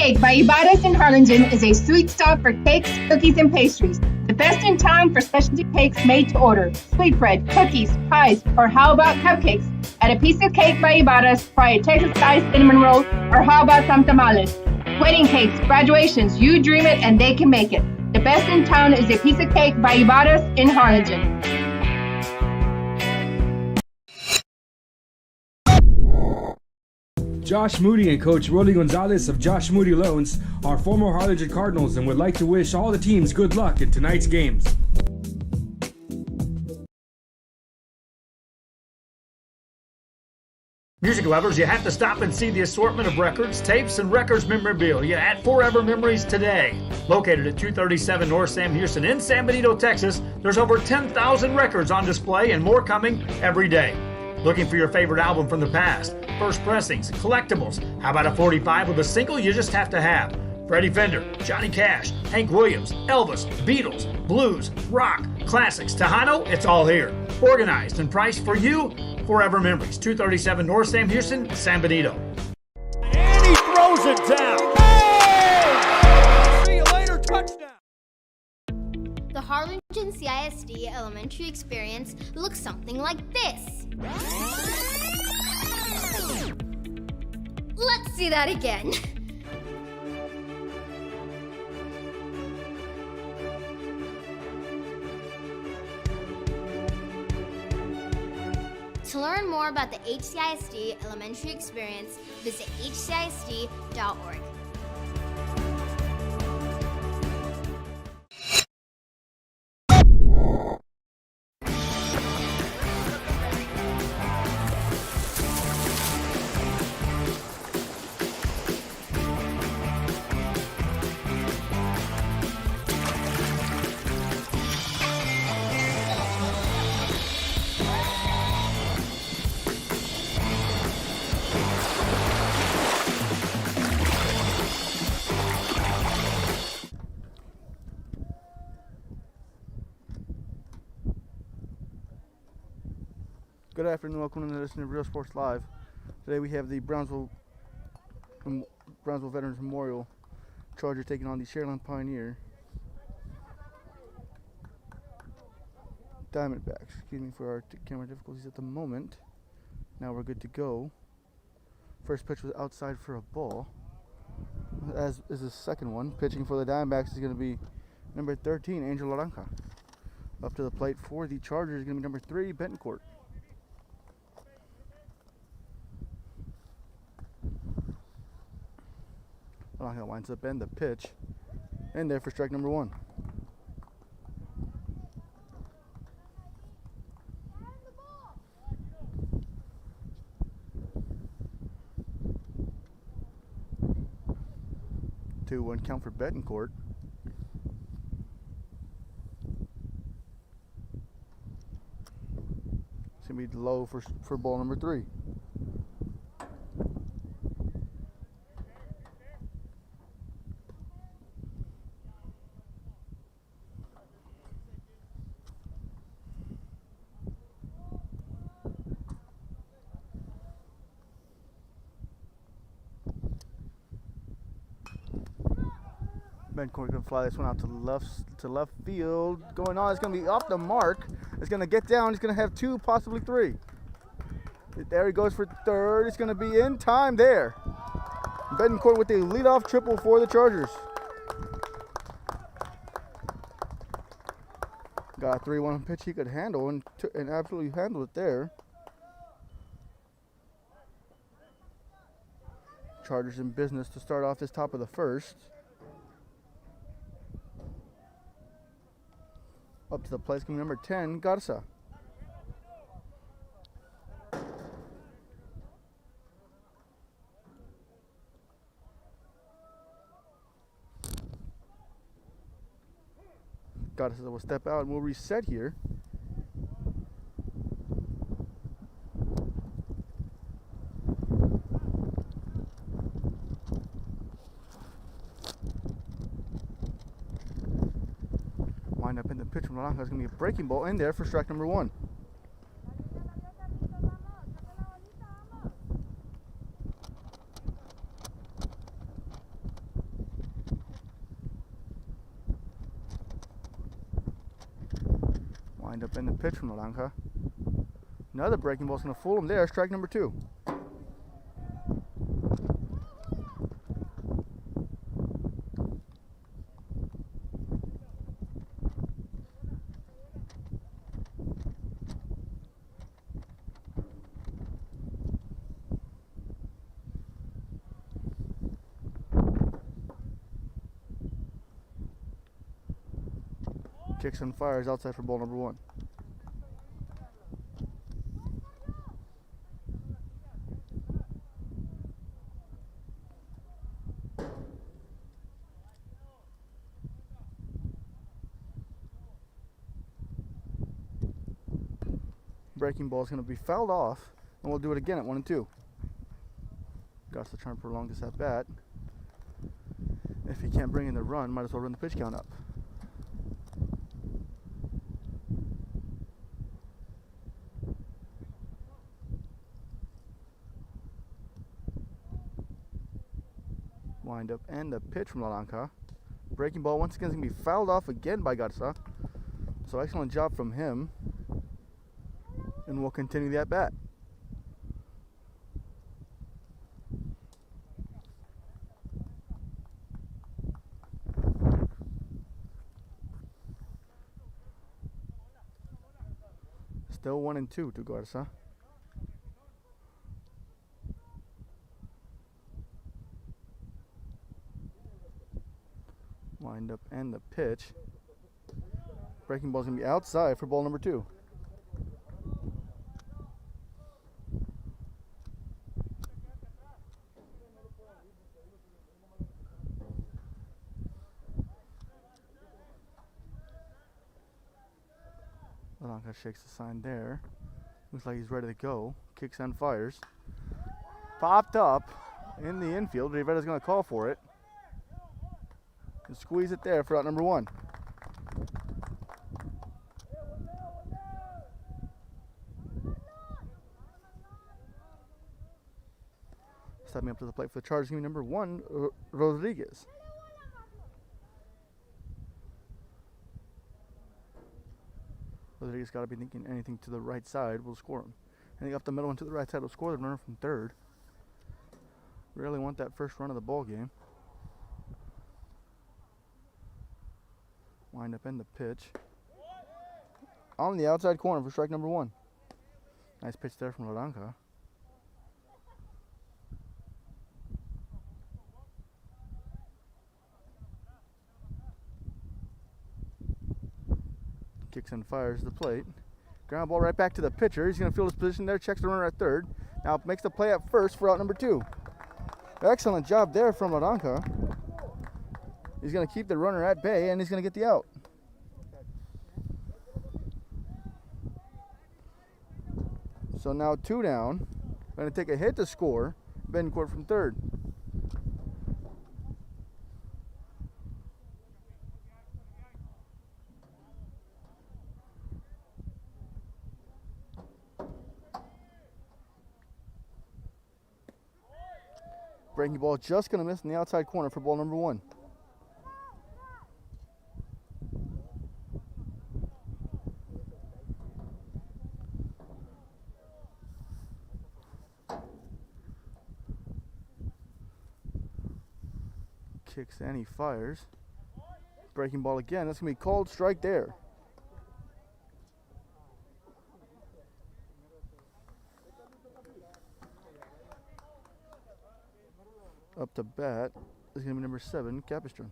Cake by Ibarras in Harlingen is a sweet stop for cakes, cookies, and pastries. The best in town for specialty cakes made to order. Sweetbread, cookies, pies, or how about cupcakes? Add a piece of cake by Ibarras, try a Texas-style cinnamon roll, or how about some tamales? Wedding cakes, graduations, you dream it and they can make it. The best in town is a piece of cake by Ibarras in Harlingen. Josh Moody and Coach Rolly Gonzalez of Josh Moody Loans are former Harlingen Cardinals and would like to wish all the teams good luck in tonight's games. Music lovers, you have to stop and see the assortment of records, tapes, and records memorabilia at Forever Memories today. Located at 237 North Sam Houston in San Benito, Texas, there's over 10,000 records on display and more coming every day. Looking for your favorite album from the past? First pressings, collectibles. How about a 45 with a single you just have to have? Freddie Fender, Johnny Cash, Hank Williams, Elvis, Beatles, blues, rock, classics, Tejano, it's all here. Organized and priced for you. Forever Memories, 237 North Sam Houston, San Benito. And he throws it down. Oh! See you later, touchdown. The Harlingen CISD elementary experience looks something like this. Let's see that again. To learn more about the HCISD elementary experience, visit hcisd.org. Good afternoon, welcome to listen to Real Sports Live. Today we have the Brownsville Veterans Memorial Charger taking on the Sharyland Pioneer Diamondbacks. Excuse me for our camera difficulties at the moment. Now we're good to go. First pitch was outside for a ball, as is the second one. Pitching for the Diamondbacks is going to be number 13, Angel Laranja. Up to the plate for the Chargers is going to be number 3, Betancourt. Laranja winds up in the pitch, and there for strike number 1. Two, 1 count for Betancourt. It's going to be low for ball number 3. Betancourt gonna fly this one out to left field. Going on, it's gonna be off the mark. It's gonna get down. It's gonna have 2, possibly 3. There he goes for third. It's gonna be in time there. Betancourt with the leadoff triple for the Chargers. Got a 3-1 pitch he could handle and absolutely handled it there. Chargers in business to start off this top of the first. Up to the plate coming number 10, Garza. Garza will step out and we'll reset here. Wind up in the pitch from Laranja. It's going to be a breaking ball in there for strike number 1. Wind up in the pitch from Naranja. Another breaking ball is going to fool him there. Strike number 2. Kicks and fires outside for ball number 1. Breaking ball is going to be fouled off, and we'll do it again at 1 and 2. Garza trying to prolong this at bat. If he can't bring in the run, might as well run the pitch count up. Wind up and the pitch from Naranja. Breaking ball once again is going to be fouled off again by Garza. So excellent job from him. And we'll continue the at bat. Still 1 and 2 to Garza. Wind up and the pitch. Breaking ball is going to be outside for ball number 2. Naranja shakes the sign there. Looks like he's ready to go. Kicks and fires. Popped up in the infield. Rivera's going to call for it. And squeeze it there for out number 1. Stepping up to the plate for the Chargers, game number 1, Rodriguez. Rodriguez got to be thinking anything to the right side will score him. Anything up the middle and to the right side will score the runner from third. Really want that first run of the ball game. Wind up in the pitch. On the outside corner for strike number 1. Nice pitch there from Naranja. Kicks and fires the plate. Ground ball right back to the pitcher. He's going to field his position there. Checks the runner at third. Now makes the play at first for out number 2. Excellent job there from Naranja. He's going to keep the runner at bay, and he's going to get the out. So now 2 down. Going to take a hit to score. Bencourt from third. Breaking ball just going to miss in the outside corner for ball number 1. Kicks and he fires. Breaking ball again. That's going to be called strike there. Up to bat is going to be number 7, Capistran.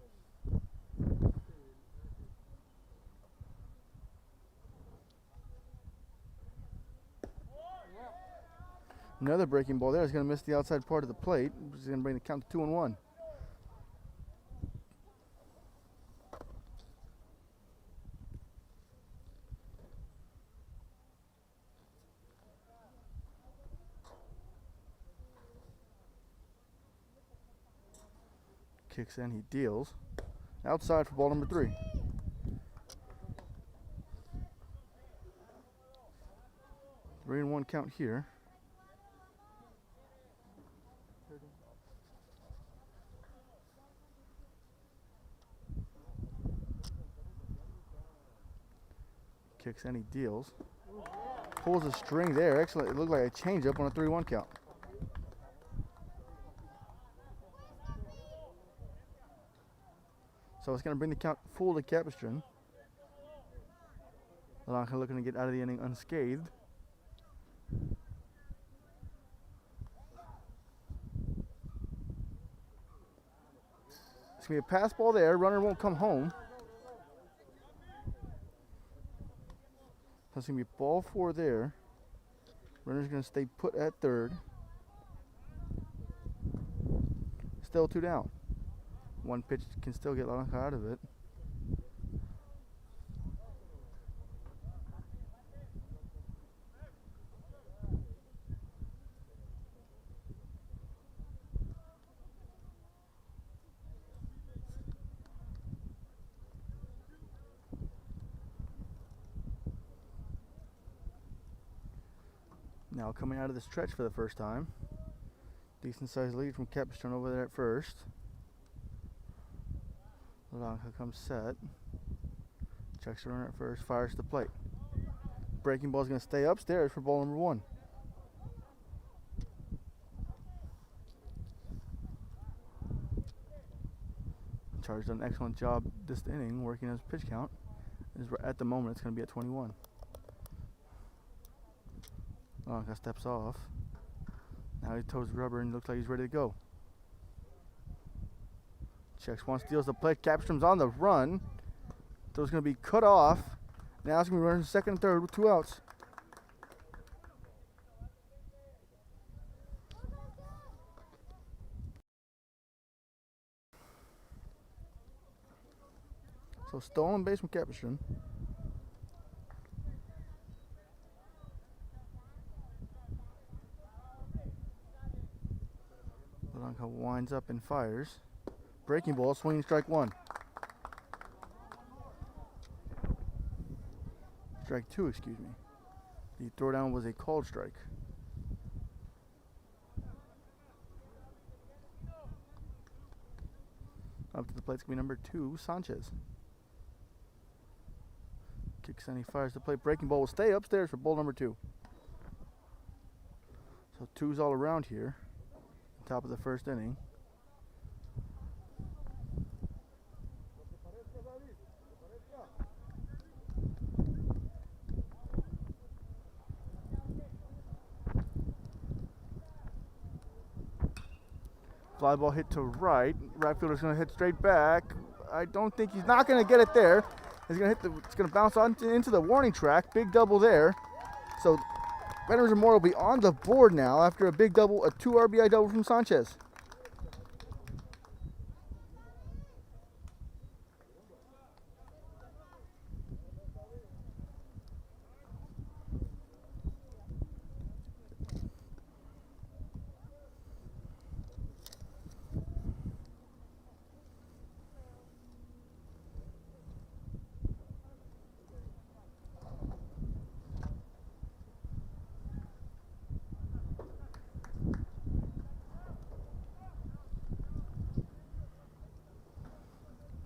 Another breaking ball there is going to miss the outside part of the plate. Which is going to bring the count to 2-1. Kicks and he deals. Outside for ball number 3. Three and 1 count here. Kicks any deals. Pulls a string there. Excellent. It looked like a changeup on a 3-1 count. So it's going to bring the count full to Capistran. Lanka looking to get out of the inning unscathed. It's going to be a pass ball there. Runner won't come home. So it's going to be ball 4 there. Runner's going to stay put at third. Still 2 down. One pitch can still get Lanka out of it. Now coming out of the stretch for the first time. Decent sized lead from Capistran over there at first. Lanka comes set. Checks the runner at first, fires to the plate. Breaking ball is going to stay upstairs for ball number 1. Charge done an excellent job this inning working his pitch count. At the moment, it's going to be at 21. Lanka steps off. Now he toes rubber and looks like he's ready to go. Checks one, steals the plate. Capstran's on the run. So it's going to be cut off. Now it's going to be running second and third with 2 outs. So stolen base from Capistran. Lanka winds up and fires. Breaking ball, swinging strike 1. Strike 2, excuse me. The throwdown was a called strike. Up to the plate's going to be number 2, Sanchez. Kicks and he fires the plate. Breaking ball will stay upstairs for ball number 2. So 2's all around here. Top of the first inning. Fly ball hit to right. Right fielder's going to hit straight back. I don't think he's not going to get it there. He's going to hit it's going to bounce on into the warning track. Big double there. So Veterans Memorial will be on the board now after a big double, a 2 RBI double from Sanchez.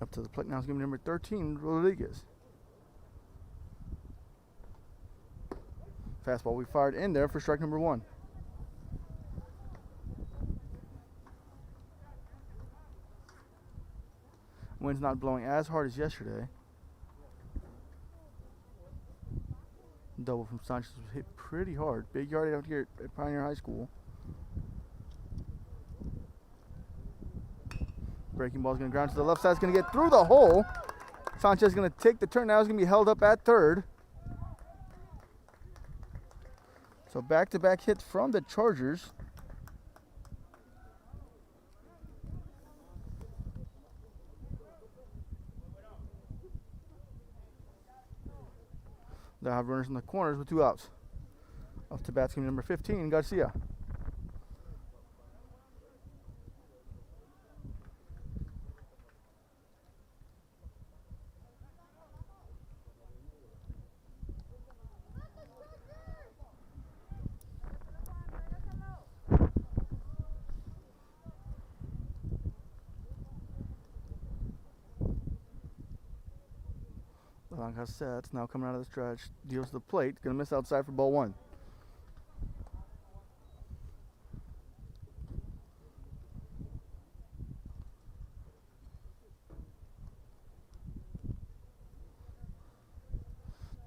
Up to the plate now is going to be number 13, Rodriguez. Fastball we fired in there for strike number 1. Wind's not blowing as hard as yesterday. Double from Sanchez was hit pretty hard. Big yard out here at Pioneer High School. Breaking ball is going to ground to the left side. It's going to get through the hole. Sanchez is going to take the turn. Now he's going to be held up at third. So back-to-back hits from the Chargers. They'll have runners in the corners with 2 outs. Up to bat, number 15, Garcia. Blanca sets. Now coming out of the stretch. Deals the plate. Going to miss outside for ball one.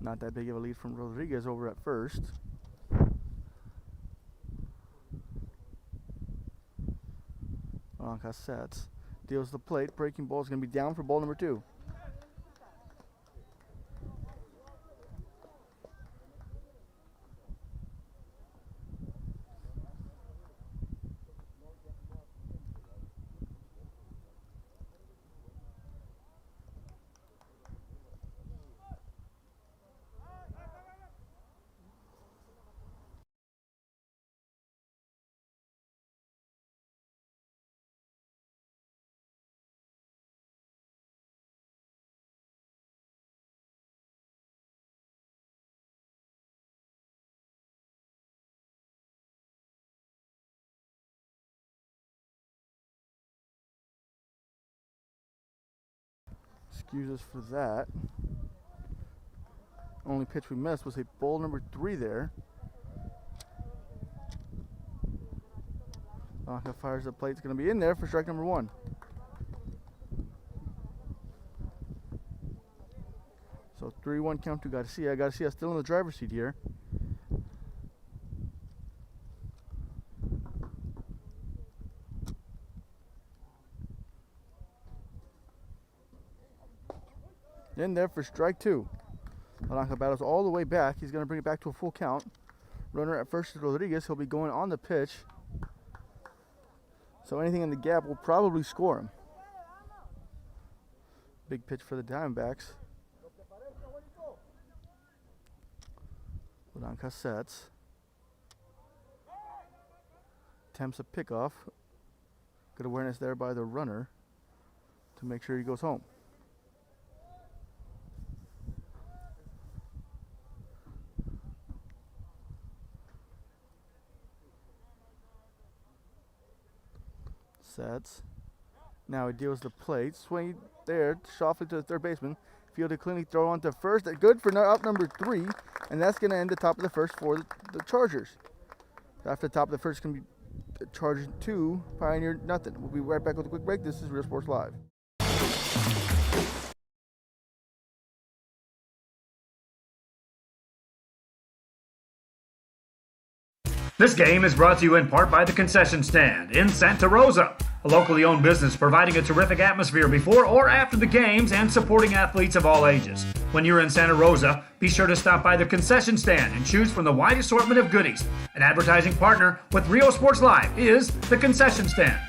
Not that big of a lead from Rodriguez over at first. Blanca sets. Deals the plate. Breaking ball is going to be down for ball number two. Excuse us for that. Only pitch we missed was a ball number 3 there. Blanca fires the plate. It's going to be in there for strike number 1. So 3-1 count to Garcia. Garcia still in the driver's seat here. In there for strike 2. Blanca battles all the way back. He's going to bring it back to a full count. Runner at first is Rodriguez. He'll be going on the pitch. So anything in the gap will probably score him. Big pitch for the Diamondbacks. Blanca sets. Attempts a pickoff. Good awareness there by the runner to make sure he goes home. Sets. Now he deals the plate. Swing there, softly to the third baseman. Fielded cleanly, throw on to first. Good for out number 3. And that's going to end the top of the first for the Chargers. After the top of the first, going to be Chargers 2, Pioneer nothing. We'll be right back with a quick break. This is Real Sports Live. This game is brought to you in part by the Concession Stand in Santa Rosa, a locally owned business providing a terrific atmosphere before or after the games and supporting athletes of all ages. When you're in Santa Rosa, be sure to stop by the Concession Stand and choose from the wide assortment of goodies. An advertising partner with Rio Sports Live is the Concession Stand.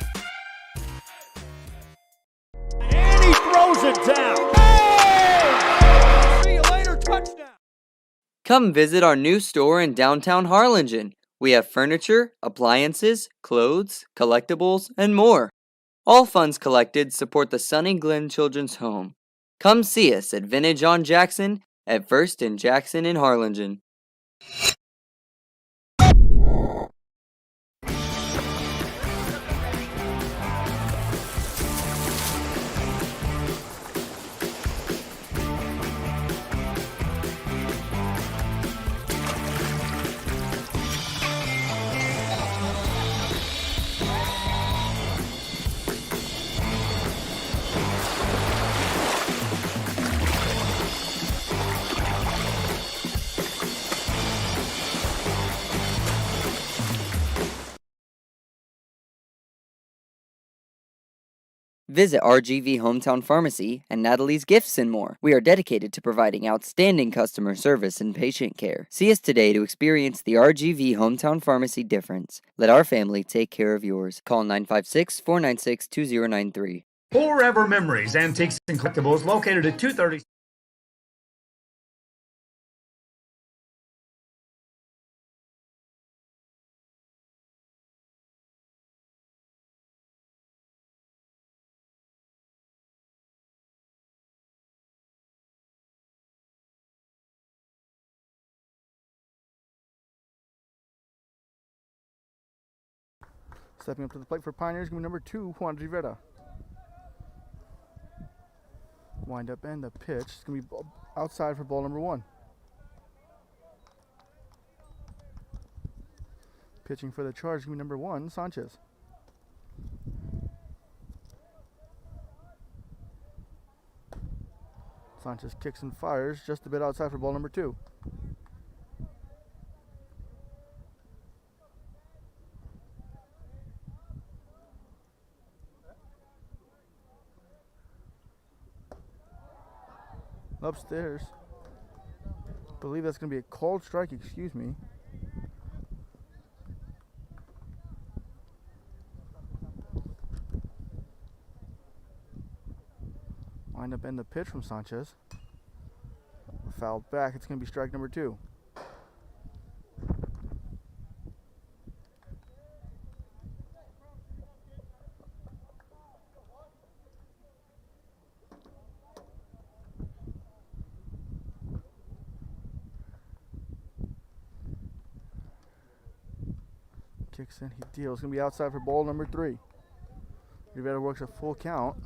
And he throws it down. Oh! See you later, touchdown. Come visit our new store in downtown Harlingen. We have furniture, appliances, clothes, collectibles, and more. All funds collected support the Sunny Glen Children's Home. Come see us at Vintage on Jackson at First and Jackson in Harlingen. Visit RGV Hometown Pharmacy and Natalie's Gifts and more. We are dedicated to providing outstanding customer service and patient care. See us today to experience the RGV Hometown Pharmacy difference. Let our family take care of yours. Call 956-496-2093. Forever Memories, Antiques and Collectibles, located at 230. Stepping up to the plate for Pioneers, going to be number 2, Juan Rivera. Wind up and the pitch. It's going to be outside for ball number 1. Pitching for the Charge, going to be number 1, Sanchez. Sanchez kicks and fires just a bit outside for ball number 2. Upstairs. I believe that's going to be a called strike, excuse me. Wind up in the pitch from Sanchez. Fouled back. It's going to be strike number 2. Kicks in, he deals. It's going to be outside for ball number 3. Rivera works a full count.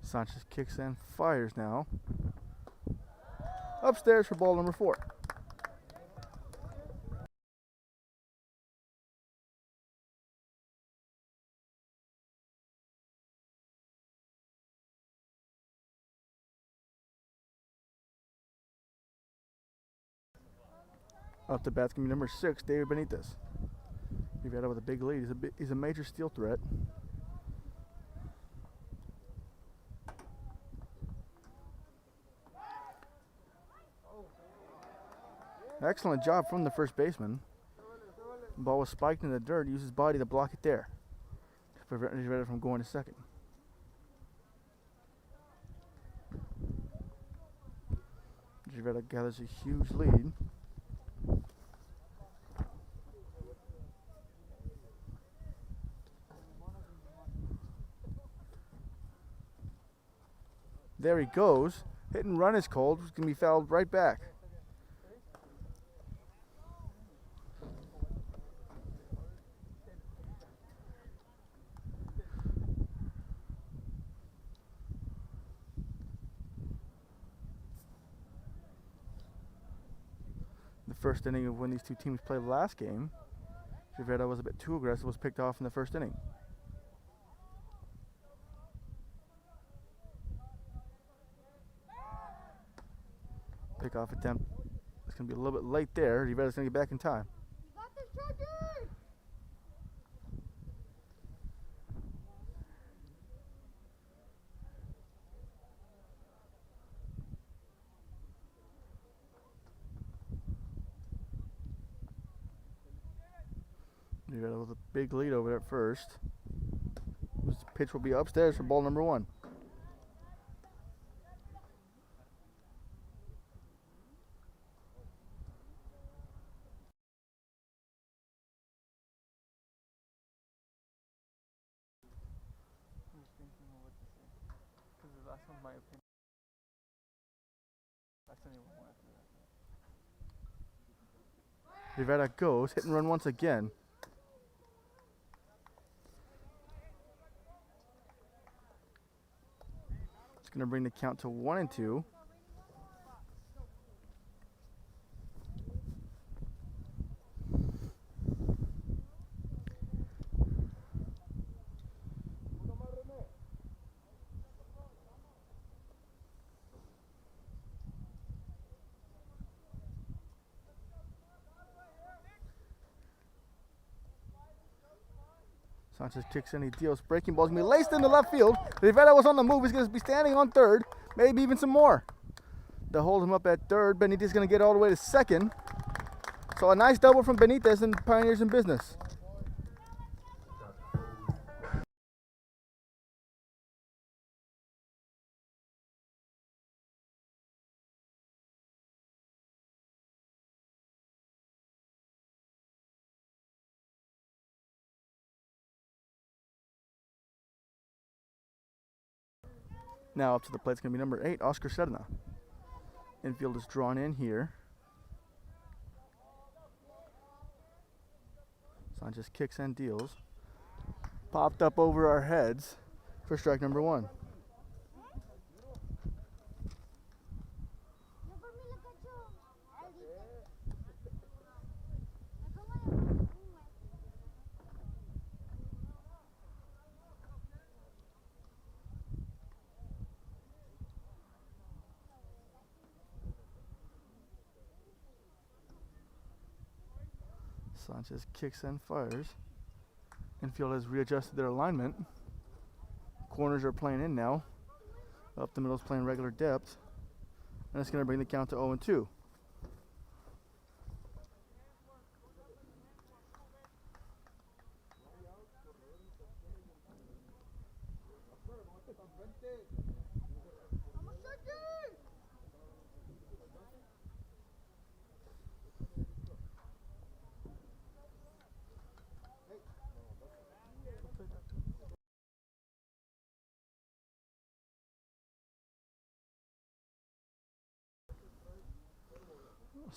Sanchez kicks in, fires now. Upstairs for ball number 4. Up to bat's going to be number 6, David Benitez. Rivera with a big lead. He's a major steal threat. Excellent job from the first baseman. The ball was spiked in the dirt. He used his body to block it there to prevent Rivera from going to second. Rivera gathers a huge lead. There he goes. Hit and run is called. It's going to be fouled right back. The first inning of when these two teams played last game, Rivera was a bit too aggressive, was picked off in the first inning. Pickoff attempt. It's going to be a little bit late there. Rivera's going to get back in time. Rivera with a big lead over there at first. This pitch will be upstairs for ball number 1. Rivera goes, hit and run once again. It's going to bring the count to 1-2. Sanchez kicks in, he deals. Breaking ball's going to be laced into left field. Rivera was on the move. He's going to be standing on third. Maybe even some more. They'll hold him up at third. Benitez is going to get all the way to second. So a nice double from Benitez and Pioneers in business. Now up to the plate is going to be number 8, Oscar Serna. Infield is drawn in here. Sanchez kicks and deals. Popped up over our heads for strike number 1. Sanchez kicks and fires. Infield has readjusted their alignment. Corners are playing in now. Up the middle is playing regular depth. And it's going to bring the count to 0-2.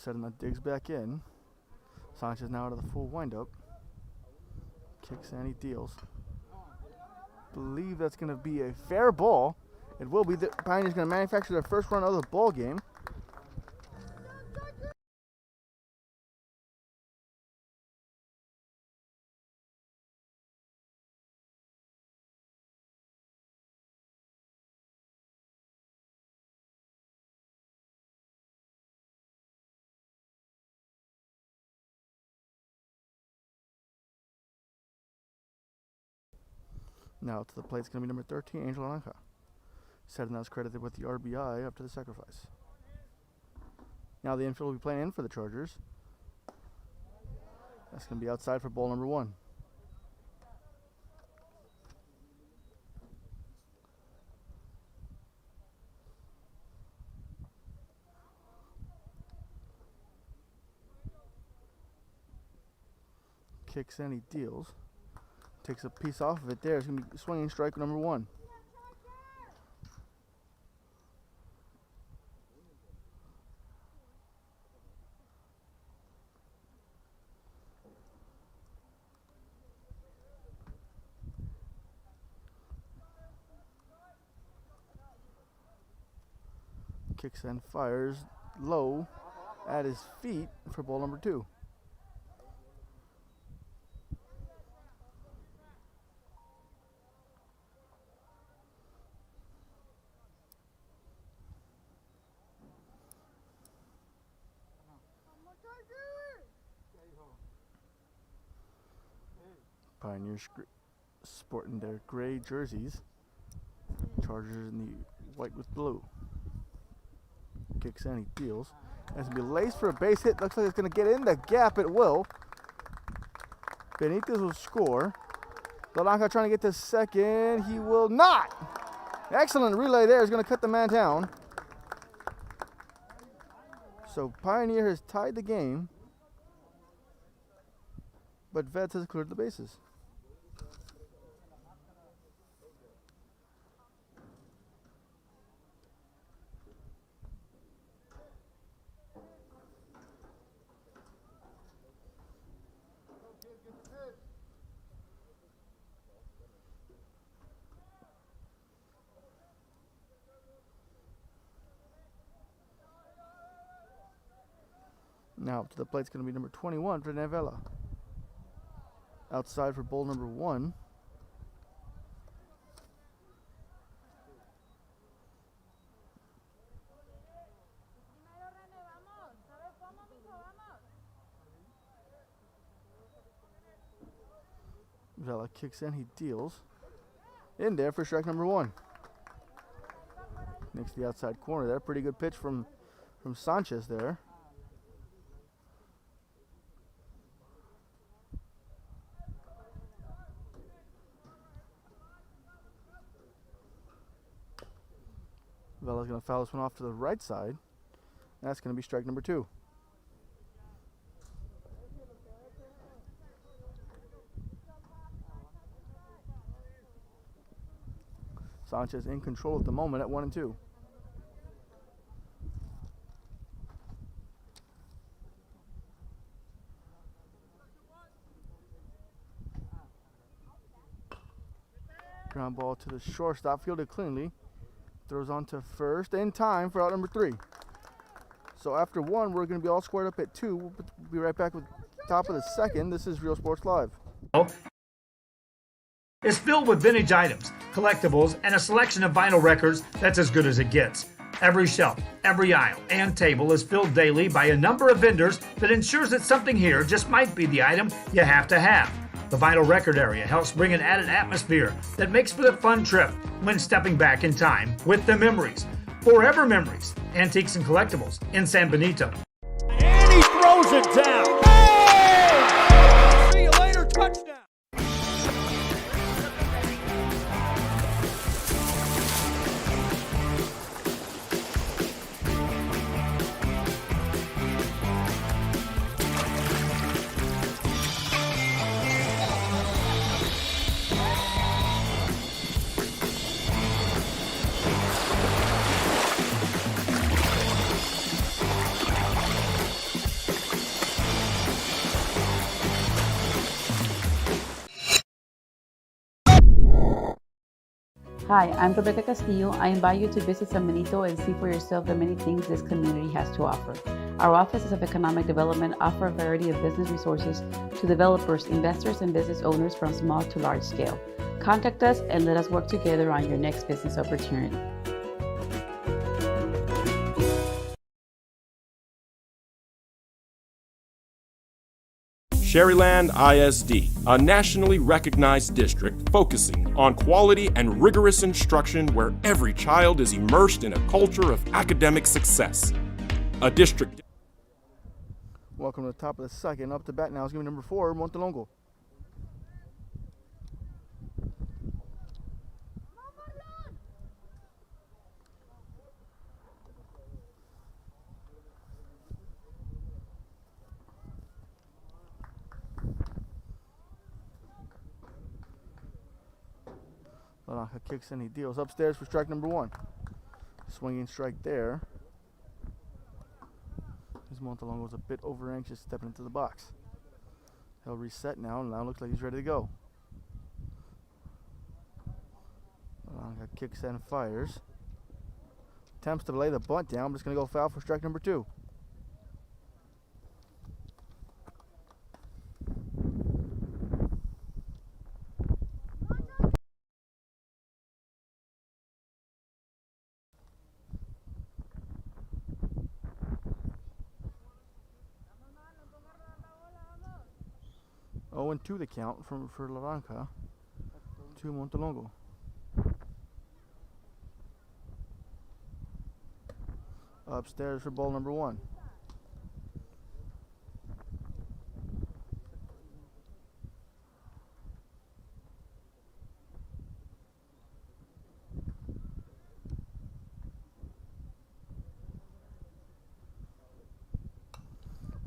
Sedna digs back in. Sanchez now out of the full windup. Kicks and he deals. Believe that's going to be a fair ball. It will be. The Pioneers going to manufacture their first run of the ball game. Now to the plate is going to be number 13, Angel Aranja. Sedna is credited with the RBI up to the sacrifice. Now the infield will be playing in for the Chargers. That's going to be outside for ball number 1. Kicks and he deals. Takes a piece off of it there. It's going to be swinging strike number 1. Kicks and fires low at his feet for ball number 2. Pioneers sporting their gray jerseys. Chargers in the white with blue. Kicks and he deals. It's going to be laced for a base hit. Looks like it's going to get in the gap. It will. Benitez will score. Blanca trying to get to second. He will not. Excellent relay there. Is going to cut the man down. So Pioneer has tied the game. But Vets has cleared the bases. Now up to the plate is going to be number 21 for Nevela. Outside for ball number 1. Vela kicks in, he deals. In there for strike number 1. Next to the outside corner there. Pretty good pitch from Sanchez there. Vela's going to foul this one off to the right side. That's going to be strike number 2. Sanchez in control at the moment at 1 and 2. Ground ball to the shortstop, fielded cleanly. Throws on to first in time for out number 3. So after 1, we're going to be all squared up at 2. We'll be right back with top of the second. This is Real Sports Live. Is filled with vintage items, collectibles, and a selection of vinyl records that's as good as it gets. Every shelf, every aisle, and table is filled daily by a number of vendors that ensures that something here just might be the item you have to have. The vinyl record area helps bring an added atmosphere that makes for the fun trip when stepping back in time with the memories. Forever Memories, Antiques and Collectibles in San Benito. And he throws it down. Oh! See you later, touchdown. Hi, I'm Rebecca Castillo. I invite you to visit San Benito and see for yourself the many things this community has to offer. Our offices of economic development offer a variety of business resources to developers, investors, and business owners from small to large scale. Contact us and let us work together on your next business opportunity. Sharyland ISD, a nationally recognized district focusing on quality and rigorous instruction where every child is immersed in a culture of academic success. A district. Welcome to the top of the second. Up to bat now is going to be number 4, Montelongo. Laranja kicks and he deals upstairs for strike number 1. Swinging strike there. His Montelongo's a bit over anxious stepping into the box. He'll reset now, and now looks like he's ready to go. Laranja kicks and fires. Attempts to lay the bunt down, but it's going to go foul for strike number 2. Oh, and 2 the count for Laranja to Montelongo. Upstairs for ball number 1.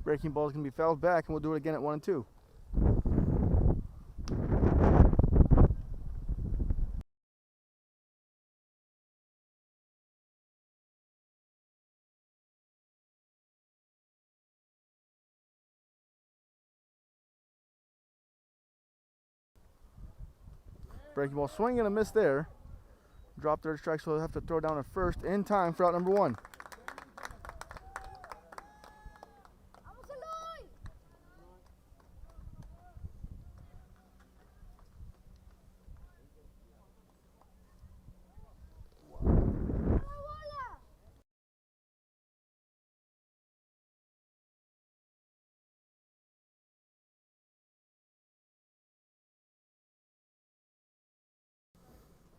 Breaking ball is going to be fouled back, and we'll do it again at 1 and 2. Breaking ball, swing and a miss there. Drop third strike, so they'll have to throw down a first in time for out number 1.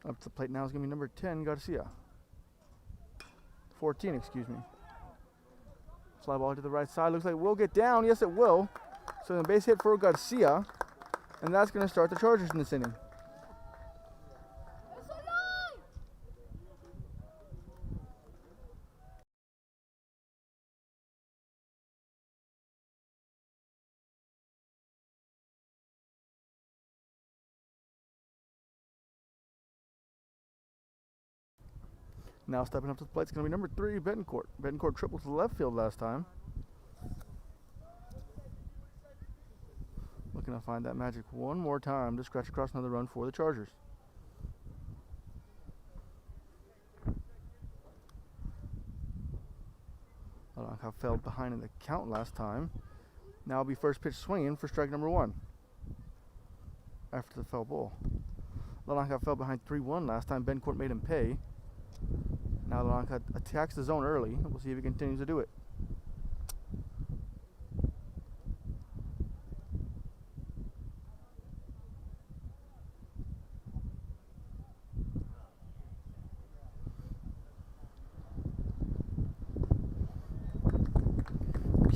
Up to the plate now is going to be number 10, Garcia. 14, excuse me. Fly ball to the right side. Looks like we'll get down. Yes, it will. So the base hit for Garcia. And that's going to start the Chargers in this inning. Now stepping up to the plate is going to be number 3, Betancourt. Betancourt tripled to the left field last time. Looking to find that magic one more time to scratch across another run for the Chargers. Lalanka fell behind in the count last time. Now will be first pitch swinging for strike number 1 after the foul ball. Lalanka fell behind 3-1 last time. Betancourt made him pay. Now Lalanka attacks the zone early. We'll see if he continues to do it.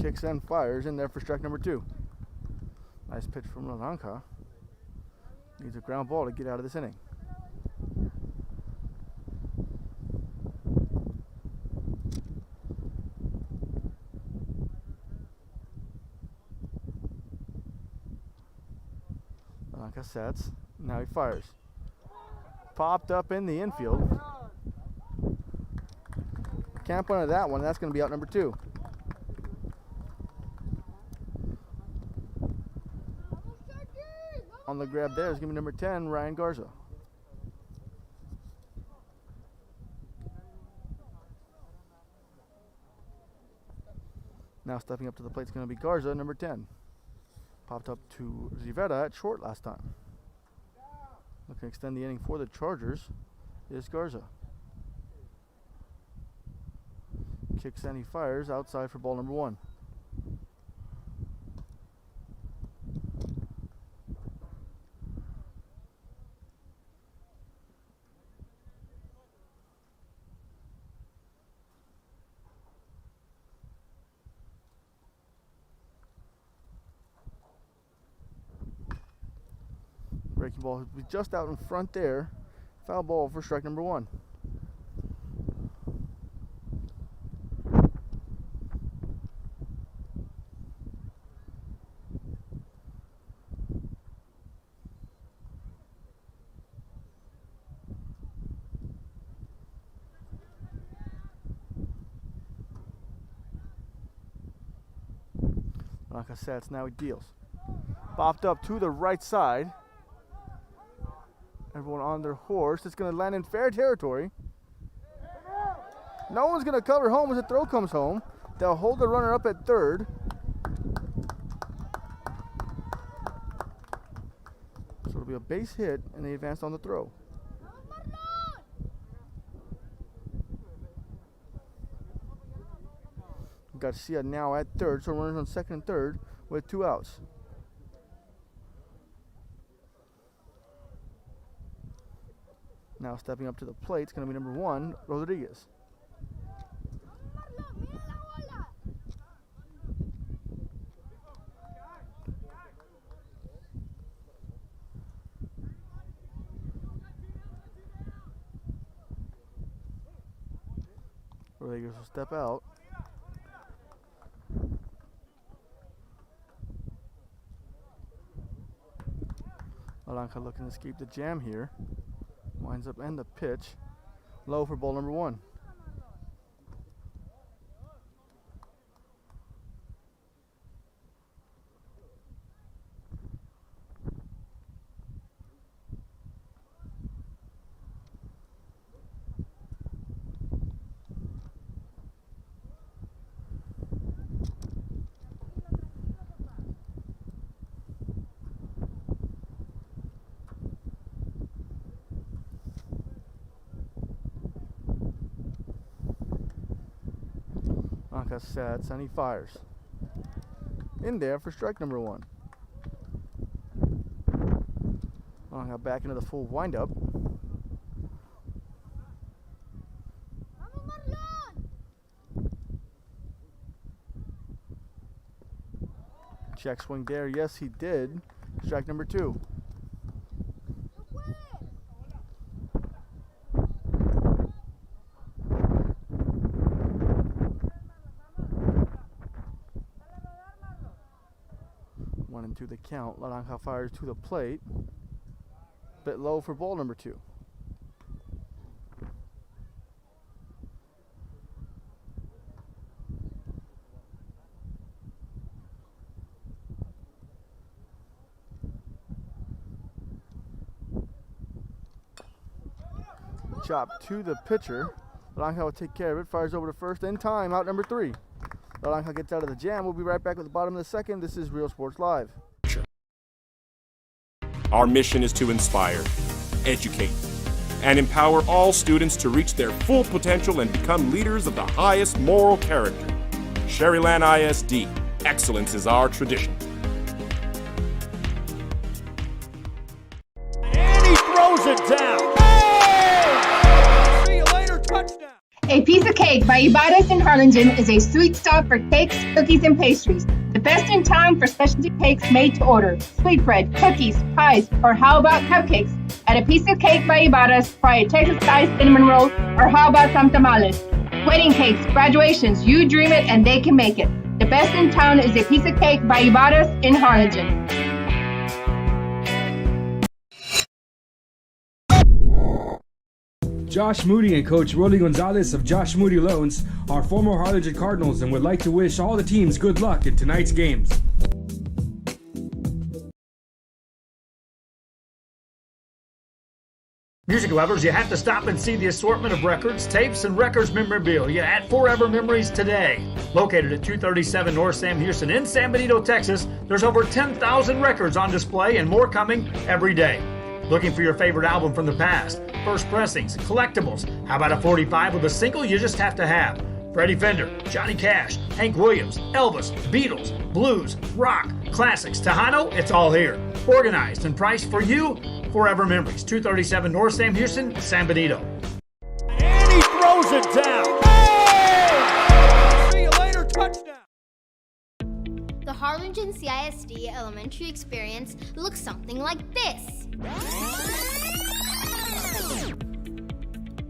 Kicks and fires in there for strike number 2. Nice pitch from Lalanka. Needs a ground ball to get out of this inning. Lalanka sets. Now he fires. Popped up in the infield. Can't put into that one. That's going to be out number 2. On the grab there is going to be number 10, Ryan Garza. Now stepping up to the plate is going to be Garza, number 10. Popped up to Rivera at short last time. Looking to extend the inning for the Chargers is Garza. Kicks and he fires outside for ball number 1. Breaking ball was just out in front there. Foul ball for strike number 1. Like I said, now he deals. Bopped up to the right side. Everyone on their horse. It's going to land in fair territory. No one's going to cover home as the throw comes home. They'll hold the runner up at third. So it'll be a base hit, and they advanced on the throw. Garcia now at third, so runners on second and third with 2 outs. Now stepping up to the plate, it's going to be number 1, Rodriguez. Rodriguez will step out. Lalanka looking to escape the jam here. Winds up and the pitch. Low for ball number 1. Lalanka sets and he fires. In there for strike number 1. Lalanka back into the full windup. Check swing there. Yes, he did. Strike number 2. One and 2 the count. Lalanka fires to the plate. Bit low for ball number 2. chop to the pitcher. Blanca will take care of it. Fires over to first in time. Out number 3. Blanca gets out of the jam. We'll be right back with the bottom of the second. This is Real Sports Live. Our mission is to inspire, educate, and empower all students to reach their full potential and become leaders of the highest moral character. Sharyland ISD, excellence is our tradition. And he throws it down. Hey! See you later, touchdown. A Piece of Cake by Ibarras in Harlingen is a sweet stop for cakes, cookies, and pastries. The best in town for specialty cakes made to order. Sweetbread, cookies, pies, or how about cupcakes? At A Piece of Cake by Ibarras, try a Texas-style cinnamon roll, or how about some tamales? Wedding cakes, graduations, you dream it and they can make it. The best in town is A Piece of Cake by Ibarras in Harlingen. Josh Moody and Coach Rolly Gonzalez of Josh Moody Loans are former Harlingen Cardinals and would like to wish all the teams good luck in tonight's games. Music lovers, you have to stop and see the assortment of records, tapes, and records memorabilia at Forever Memories today. Located at 237 North Sam Houston in San Benito, Texas, there's over 10,000 records on display and more coming every day. Looking for your favorite album from the past, first pressings, collectibles. How about a 45 with a single you just have to have? Freddie Fender, Johnny Cash, Hank Williams, Elvis, Beatles, blues, rock, classics, Tejano, it's all here. Organized and priced for you. Forever Memories, 237 North Sam Houston, San Benito. And he throws it down. Hey! See you later, touchdown. The Harlingen CISD elementary experience looks something like this.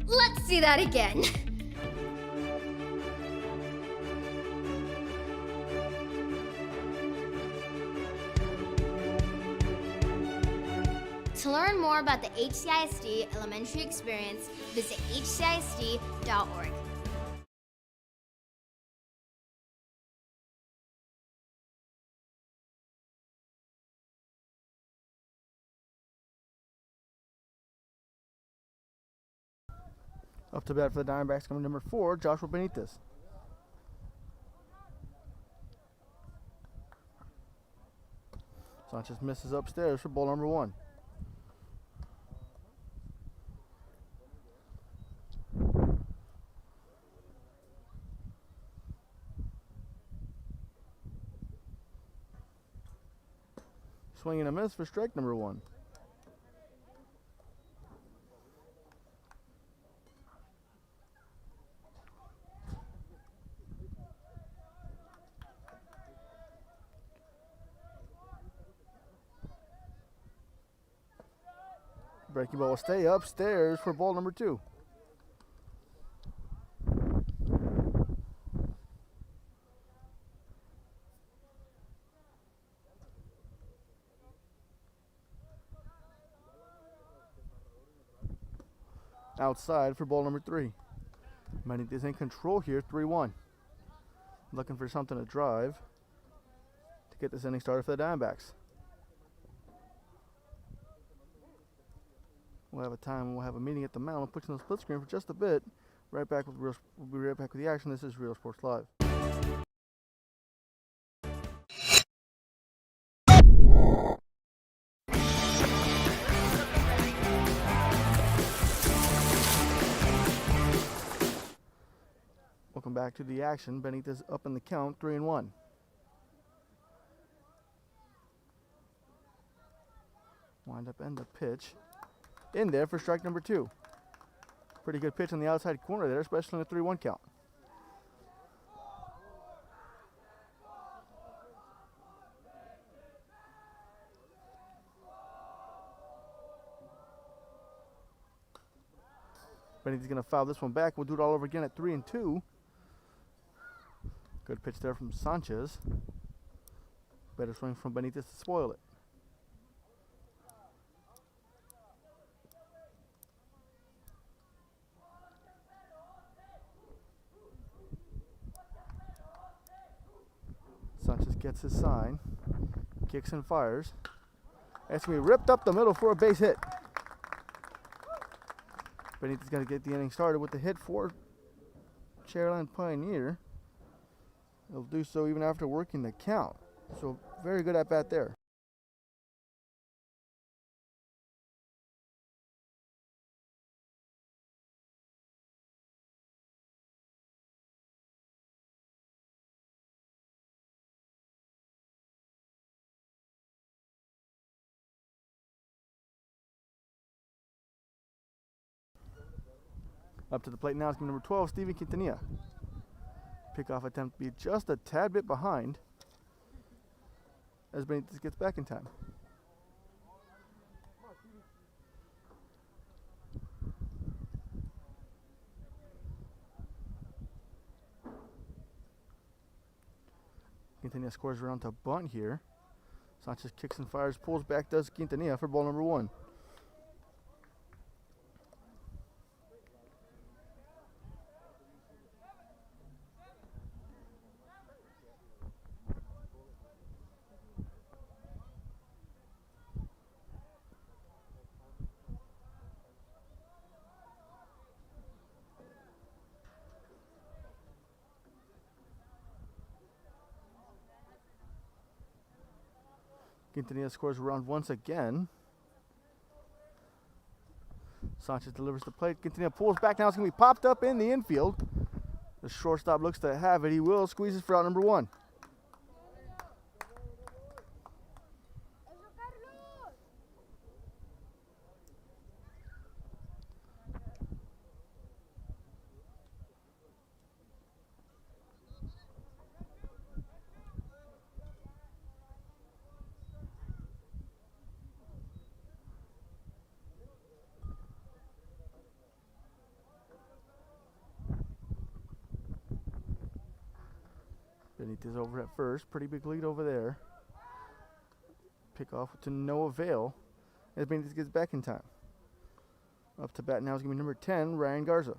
Let's see that again. To learn more about the HCISD elementary experience, visit hcisd.org. Up to bat for the Diamondbacks coming number 4, Joshua Benitez. Sanchez misses upstairs for ball number 1. Swing and a miss for strike number 1. Breaking ball will stay upstairs for ball number 2. Outside for ball number 3. Benitez in control here, 3-1. Looking for something to drive to get this inning started for the Diamondbacks. We'll have a meeting at the mound. We'll put you on the split screen for just a bit. We'll be right back with the action. This is Real Sports Live. Welcome back to the action. Benitez up in the count, 3-1. Wind up in the pitch. In there for strike number 2. Pretty good pitch on the outside corner there, especially in the 3-1 count. Benitez going to foul this one back. We'll do it all over again at 3-2. Good pitch there from Sanchez. Better swing from Benitez to spoil it. Sanchez gets his sign, kicks and fires. That's going to be ripped up the middle for a base hit. Benitez got to get the inning started with the hit for Sharyland Pioneer. He'll do so even after working the count. So very good at bat there. Up to the plate now is number 12, Steven Quintanilla. Pickoff attempt to be just a tad bit behind as Benitez gets back in time. Quintanilla scores around to bunt here. Sanchez kicks and fires, pulls back, does Quintanilla for ball number 1. Quintanilla scores around once again. Sanchez delivers the plate. Quintanilla pulls back. Now it's going to be popped up in the infield. The shortstop looks to have it. He will squeeze it for out number 1. Benitez over at first. Pretty big lead over there. Pick off to no avail as Benitez gets back in time. Up to bat now is going to be number 10, Ryan Garza.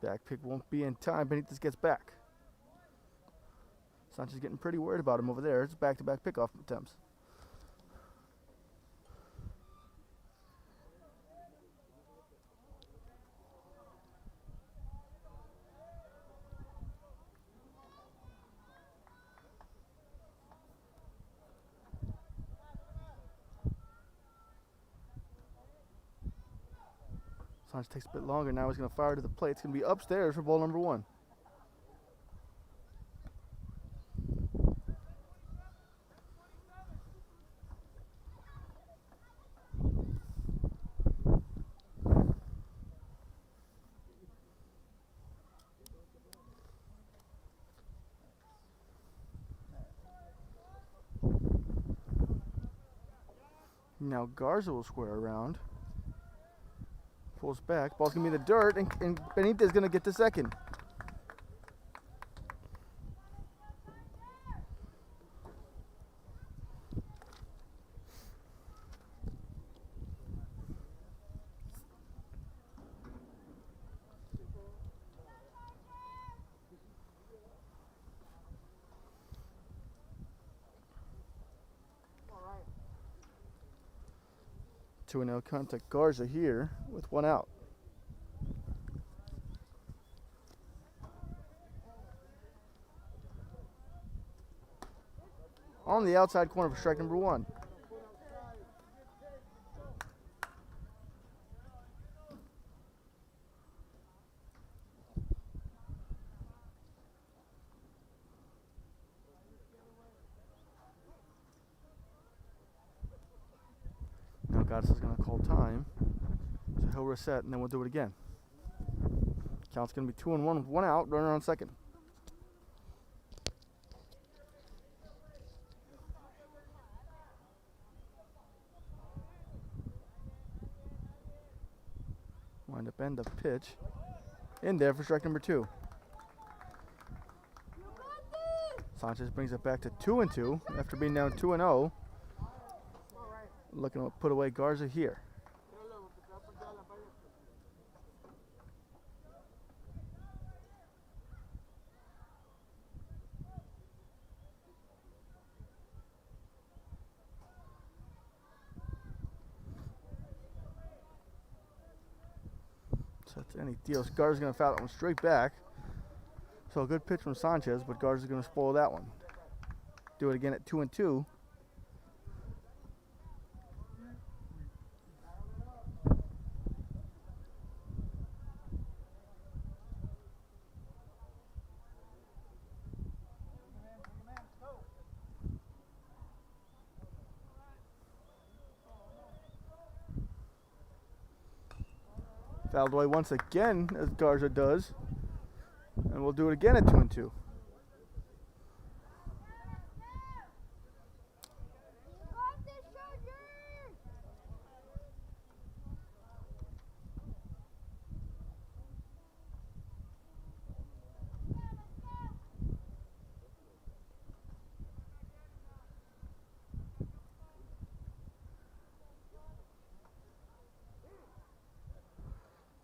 Back pick won't be in time. Benitez gets back. Sanchez getting pretty worried about him over there. It's back-to-back pickoff attempts. Sanchez takes a bit longer. Now he's going to fire to the plate. It's going to be upstairs for ball number 1. Now Garza will square around. Pulls back. Ball's going to be in the dirt, and Benitez is going to get to second. To an contact Garza here with 1 out. On the outside corner for strike number 1. Now Garza's going to call time, so he'll reset and then we'll do it again. Count's going to be 2-1 with 1 out, runner on second. Wind up end of pitch in there for strike number 2. Sanchez brings it back to 2-2 after being down 2-0. Looking to put away Garza here. That's any deal. Garza's going to foul that one straight back. So a good pitch from Sanchez, but Garza's going to spoil that one. Do it again at 2-2. Fouled away once again, as Garza does. And we'll do it again at 2-2.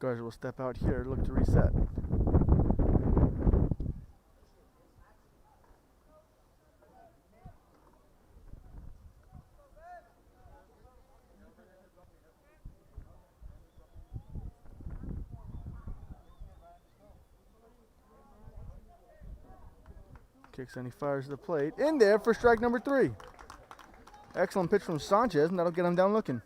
Garza will step out here, look to reset. Kicks and he fires the plate. In there for strike number 3. Excellent pitch from Sanchez, and that'll get him down looking.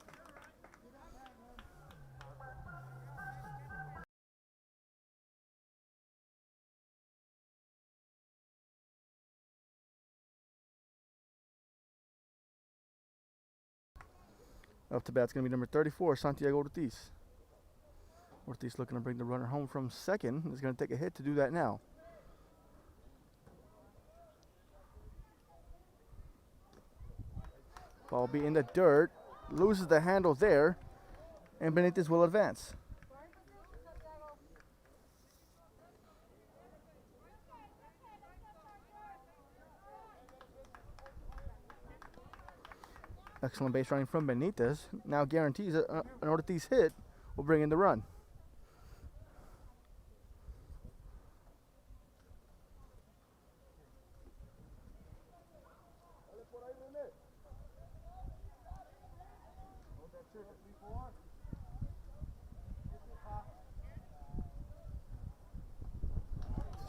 Up to bat's going to be number 34, Santiago Ortiz. Ortiz looking to bring the runner home from second. He's going to take a hit to do that now. Ball be in the dirt. Loses the handle there. And Benitez will advance. Excellent base running from Benitez. Now guarantees an Ortiz hit will bring in the run.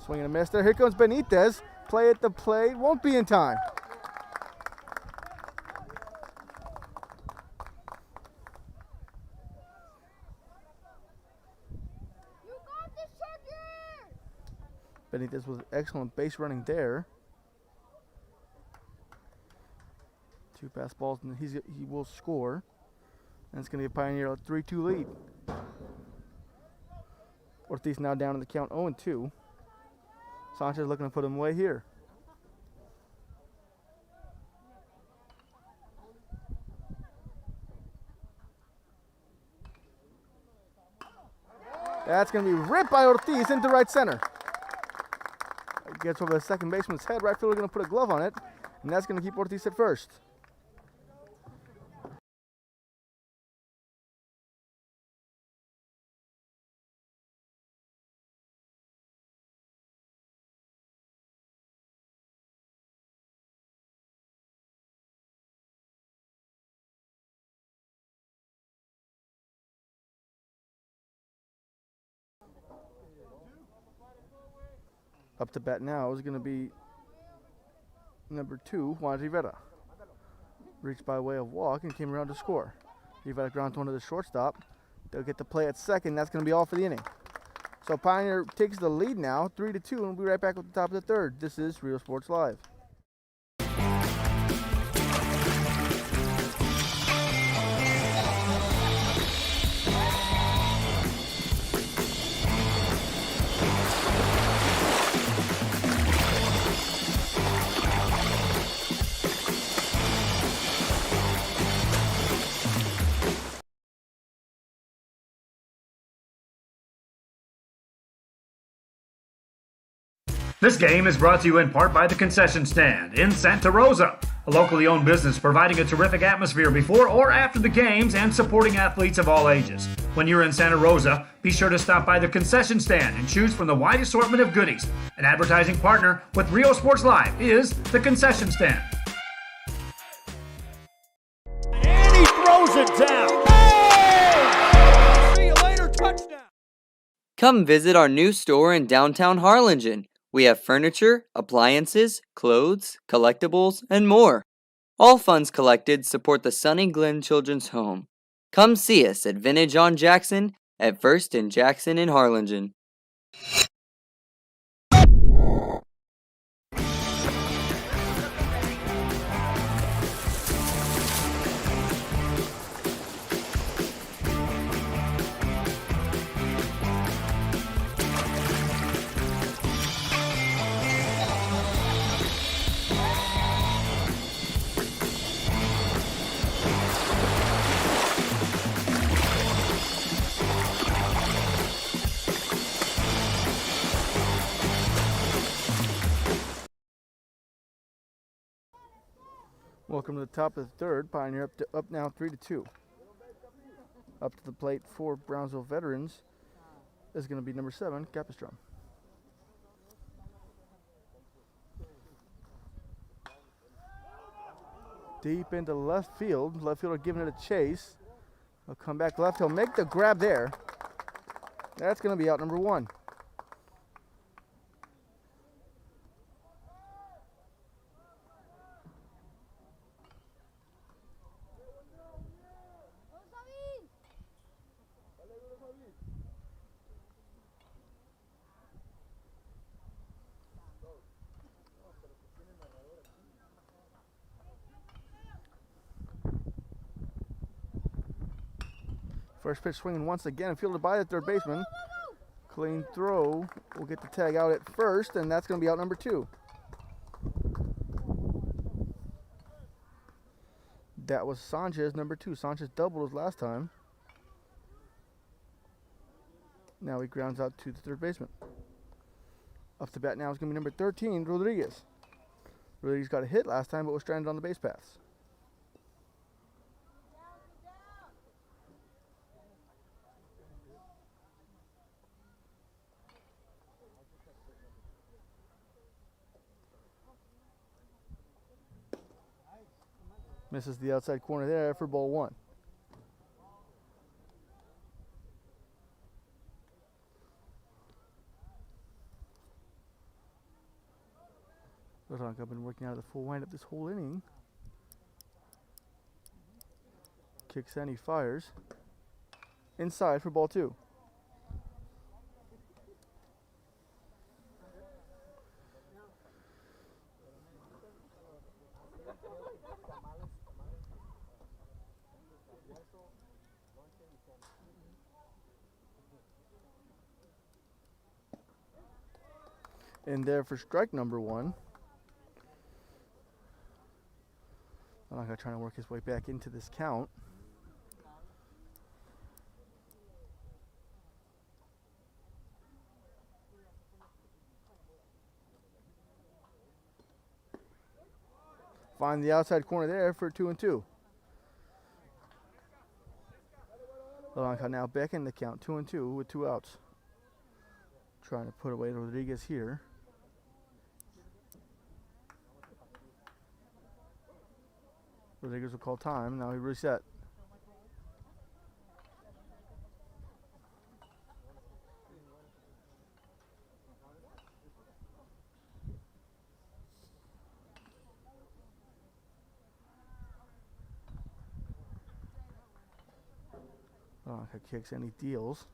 Swing and a miss there. Here comes Benitez. Play at the plate. Won't be in time. Benitez with excellent base running there. 2 pass balls and he will score. And it's going to be a Pioneer 3-2 lead. Ortiz now down in the count 0-2. Sanchez looking to put him away here. That's going to be ripped by Ortiz into right center. Gets over the second baseman's head. Right fielder going to put a glove on it, and that's going to keep Ortiz at first. Up to bat now is going to be number 2, Juan Rivera. Reached by way of walk and came around to score. Rivera ground to one to the shortstop. They'll get the play at second. That's going to be all for the inning. So Pioneer takes the lead now, 3-2, and we'll be right back at the top of the third. This is Real Sports Live. This game is brought to you in part by the Concession Stand in Santa Rosa, a locally owned business providing a terrific atmosphere before or after the games and supporting athletes of all ages. When you're in Santa Rosa, be sure to stop by the Concession Stand and choose from the wide assortment of goodies. An advertising partner with Real Sports Live is the Concession Stand. And he throws it down. Come visit our new store in downtown Harlingen. We have furniture, appliances, clothes, collectibles, and more. All funds collected support the Sunny Glen Children's Home. Come see us at Vintage on Jackson at First and Jackson in Harlingen. Welcome to the top of the third. Pioneer up now 3-2. Up to the plate for Brownsville veterans is going to be number 7, Capistrom. Deep into left field. Left fielder giving it a chase. He'll come back left. He'll make the grab there. That's going to be out number 1. First pitch swinging once again, fielded by the third baseman. Clean throw. We'll get the tag out at first, and that's going to be out number 2. That was Sanchez, number 2. Sanchez doubled his last time. Now he grounds out to the third baseman. Up to bat now is going to be number 13, Rodriguez. Rodriguez got a hit last time, but was stranded on the base paths. Misses the outside corner there for ball 1. I've been working out of the full windup this whole inning. Kicks and he fires. Inside for ball 2. In there for strike number 1. Tanaka trying to work his way back into this count. Find the outside corner there for 2-2. Tanaka now back in the count, 2-2 with 2 outs. Trying to put away Rodriguez here. Rodriguez will call time. Now he reset. Kicks and he deals.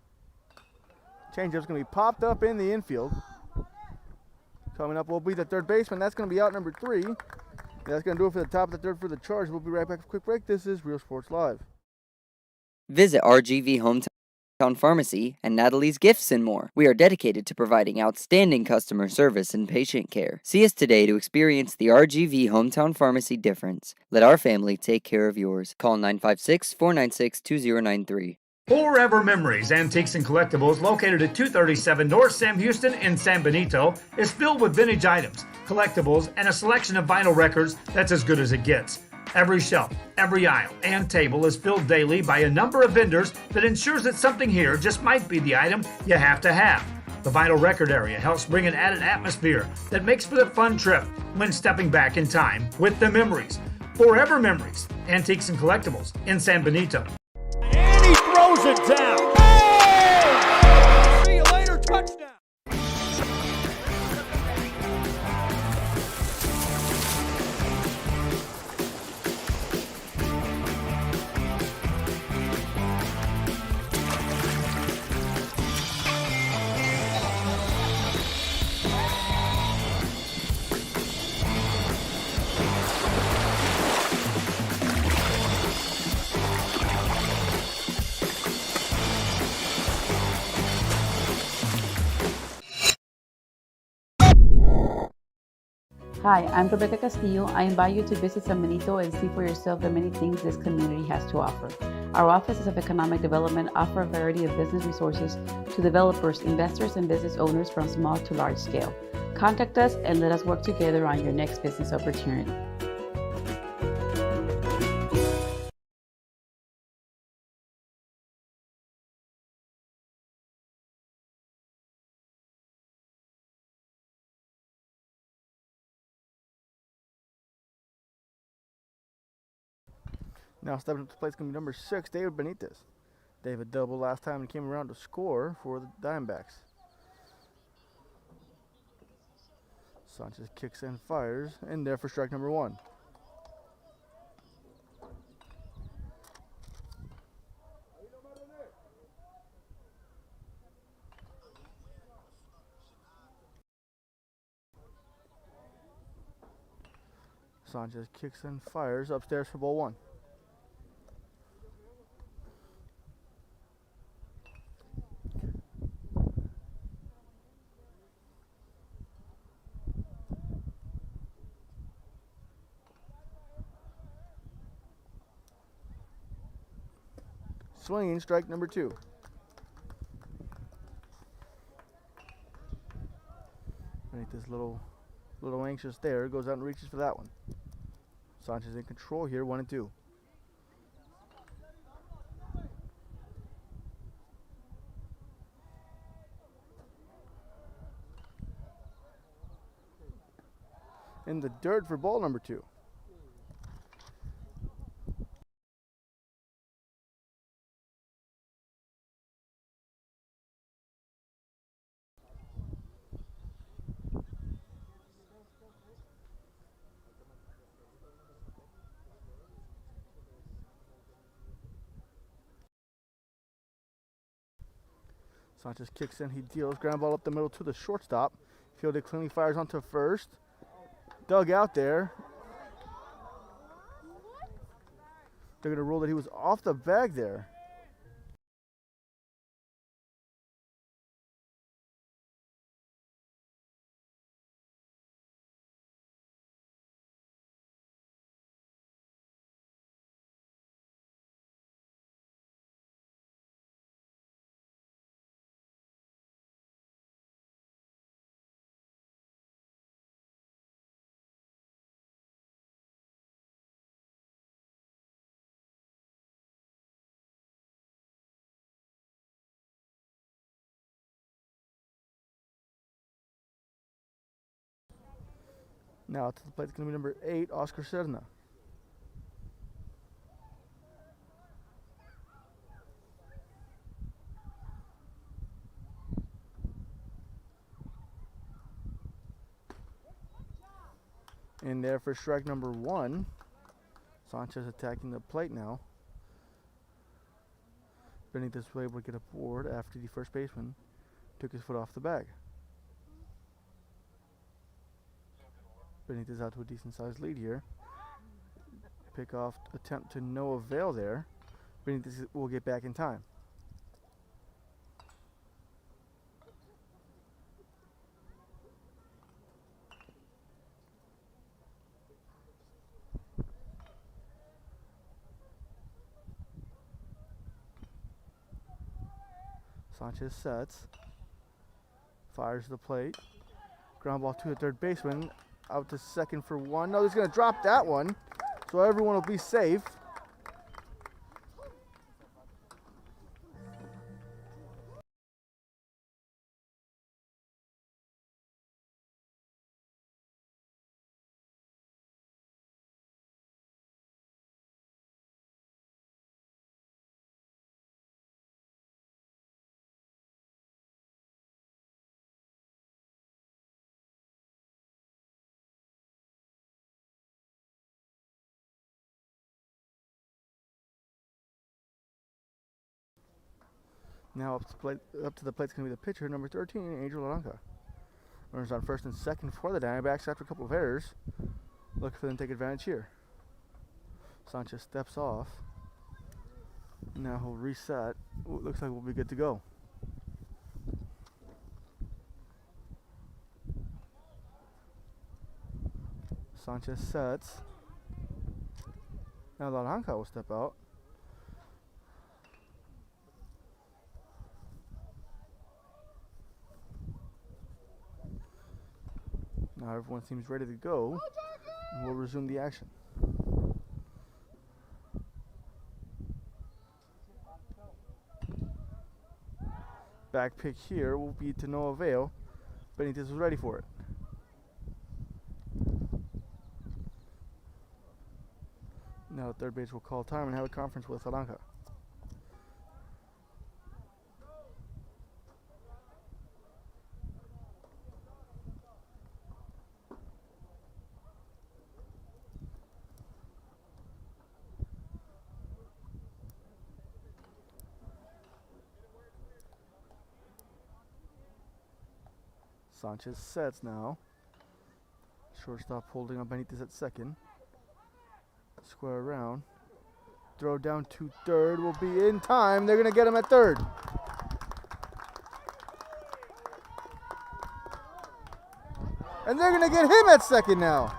Changeup's going to be popped up in the infield. Coming up will be the third baseman. That's going to be out number 3. That's going to do it for the top of the third for the Charge. We'll be right back for a quick break. This is Real Sports Live. Visit RGV Hometown Pharmacy and Natalie's Gifts and more. We are dedicated to providing outstanding customer service and patient care. See us today to experience the RGV Hometown Pharmacy difference. Let our family take care of yours. Call 956-496-2093. Forever Memories, Antiques and Collectibles, located at 237 North Sam Houston in San Benito, is filled with vintage items, collectibles, and a selection of vinyl records that's as good as it gets. Every shelf, every aisle, and table is filled daily by a number of vendors that ensures that something here just might be the item you have to have. The vinyl record area helps bring an added atmosphere that makes for the fun trip when stepping back in time with the memories. Forever Memories, Antiques and Collectibles in San Benito. And he throws it down. Hey! See you later. Hi, I'm Rebecca Castillo. I invite you to visit San Benito and see for yourself the many things this community has to offer. Our offices of economic development offer a variety of business resources to developers, investors, and business owners from small to large scale. Contact us and let us work together on your next business opportunity. Now stepping up to plate is going to be number 6, David Benitez. David doubled last time and came around to score for the Diamondbacks. Sanchez kicks and fires, in there for strike number 1. Sanchez kicks and fires upstairs for ball 1. Swinging, strike number 2. Benitez little anxious there, goes out and reaches for that one. Sanchez in control here, 1-2. In the dirt for ball number 2. Sanchez kicks in, he deals, ground ball up the middle to the shortstop. Fielded cleanly, fires onto first. Dug out there. They're going to rule that he was off the bag there. Now to the plate is going to be number 8, Oscar Serna. In there for strike number 1. Sanchez attacking the plate now. Benitez was able to get a board after the first baseman took his foot off the bag. Benitez out to a decent sized lead here. Pickoff attempt to no avail there. Benitez will get back in time. Sanchez sets, fires the plate, ground ball to the third baseman, out to second for 1. No, he's going to drop that one, so everyone will be safe. Now up to the plate is going to be the pitcher, number 13, Angel Aranca. Runners on first and second for the Diamondbacks after a couple of errors. Look for them to take advantage here. Sanchez steps off. Now he'll reset. Ooh, looks like we'll be good to go. Sanchez sets. Now Laranca will step out. Now everyone seems ready to go, and we'll resume the action. Back pick here will be to no avail. Benitez was ready for it. Now the third base will call time and have a conference with Laranca. Sanchez sets now. Shortstop holding on Benitez at second. Square around. Throw down to third will be in time. They're going to get him at third. And they're going to get him at second now.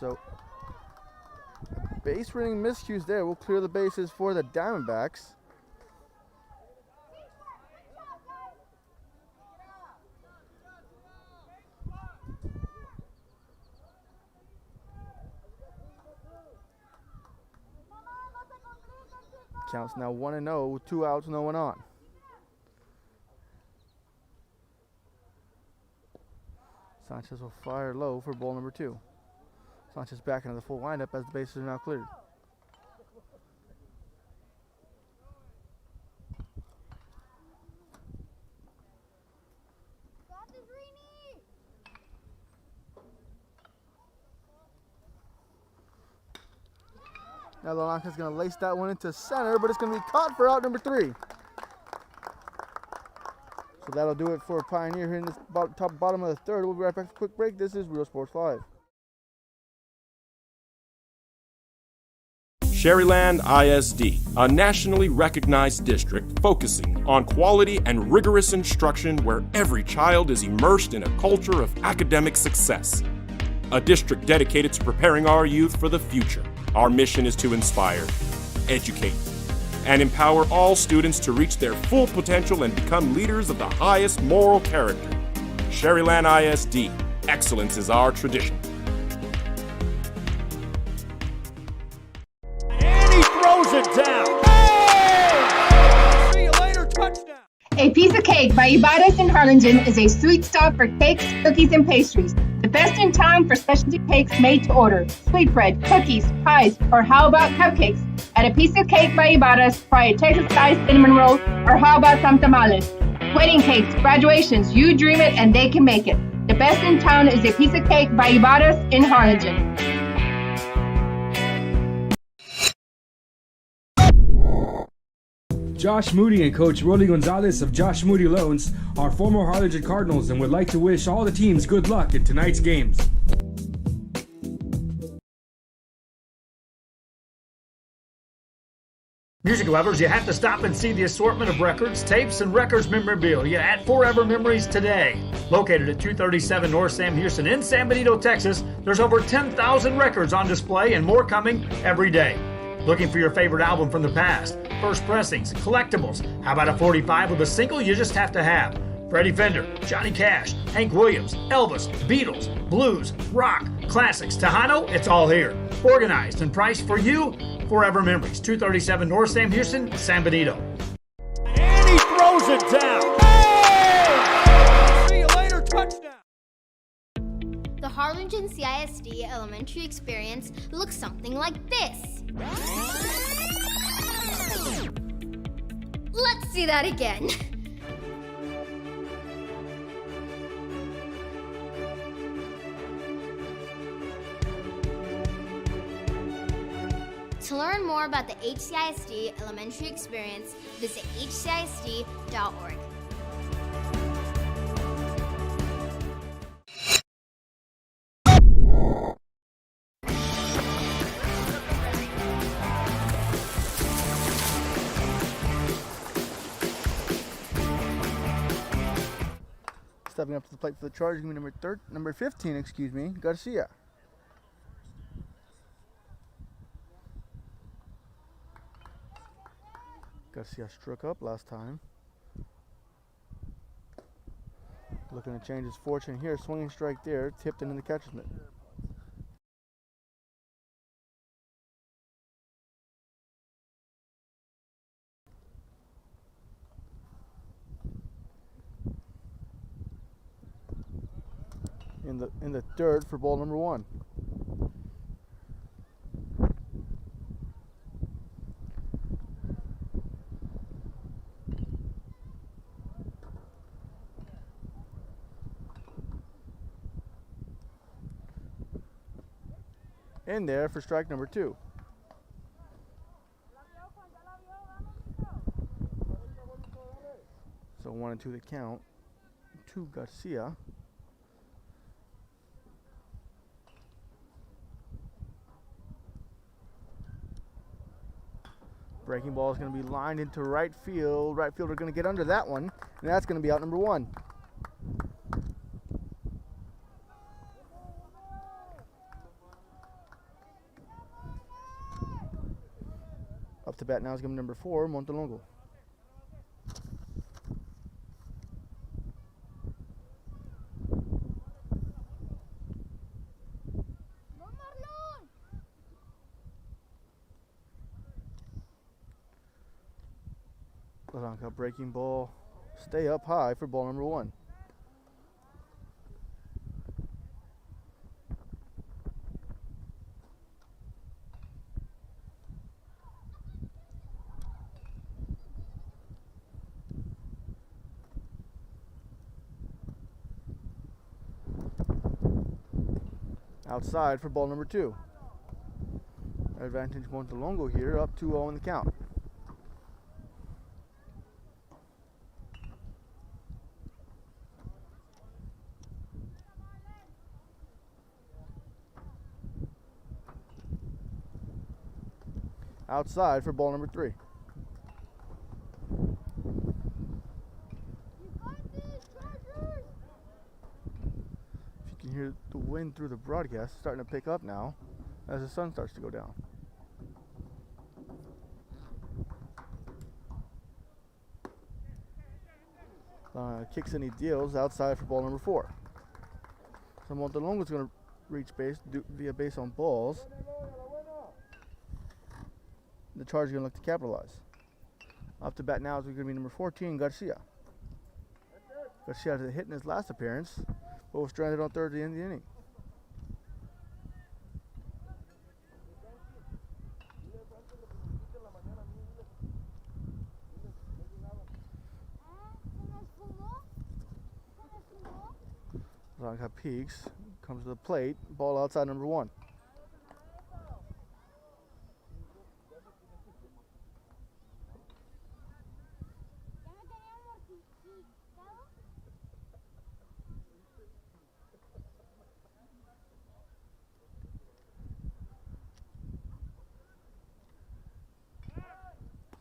So, base running miscues there. We'll clear the bases for the Diamondbacks. Counts now 1-0 with 2 outs, no one on. Sanchez will fire low for ball number 2. Sanchez back into the full windup as the bases are now cleared. Now Laranca's going to lace that one into center, but it's going to be caught for out number 3. So that'll do it for Pioneer here in this bottom of the third. We'll be right back for a quick break. This is Real Sports Live. Sharyland ISD, a nationally recognized district focusing on quality and rigorous instruction where every child is immersed in a culture of academic success. A district dedicated to preparing our youth for the future. Our mission is to inspire, educate, and empower all students to reach their full potential and become leaders of the highest moral character. Sharyland ISD, excellence is our tradition. And he throws it down. Hey! See you later, touchdown. A Piece of Cake by Ibadas in Harlingen is a sweet stop for cakes, cookies, and pastries. The best in town for specialty cakes made to order. Sweetbread, cookies, pies, or how about cupcakes? At A Piece of Cake by Ibadas, try a Texas-sized cinnamon roll, or how about some tamales? Wedding cakes, graduations, you dream it and they can make it. The best in town is A Piece of Cake by Ibadas in Harlingen. Josh Moody and Coach Rolly Gonzalez of Josh Moody Loans are former Harlingen Cardinals and would like to wish all the teams good luck in tonight's games. Music lovers, you have to stop and see the assortment of records, tapes, and records memorabilia at Forever Memories today. Located at 237 North Sam Houston in San Benito, Texas, there's over 10,000 records on display and more coming every day. Looking for your favorite album from the past? First pressings, collectibles. How about a 45 with a single you just have to have? Freddie Fender, Johnny Cash, Hank Williams, Elvis, Beatles, blues, rock, classics, Tejano, it's all here. Organized and priced for you. Forever Memories, 237 North Sam Houston, San Benito. And he throws it down. Hey! See you later, touchdown. The Harlingen CISD elementary experience looks something like this. Let's see that again. To learn more about the HCISD elementary experience, visit hcisd.org. Stepping up to the plate for the Charge, give me number 15, Garcia. Garcia struck up last time. Looking to change his fortune here. Swinging strike there. Tipped into the catcher's mitt. In the third for ball number 1. In there for strike number 2. So 1-2 the count to Garcia. Breaking ball is going to be lined into right field. Right fielder going to get under that one, and that's going to be out number 1. Up to bat now is going to be number 4, Montelongo. Blanca breaking ball. Stay up high for ball number 1. Outside for ball number 2. Advantage Montelongo here, up 2-0 in the count. Outside for ball number 3. If you can hear the wind through the broadcast, it's starting to pick up now as the sun starts to go down. Kicks and he deals outside for ball number 4. So Montelongo is going to reach base via base on balls. The Charge is going to look to capitalize. Up to bat now is going to be number 14, Garcia. Garcia had a hit in his last appearance, but was stranded on third at the end of the inning. Blanca peaks, comes to the plate, ball outside number 1.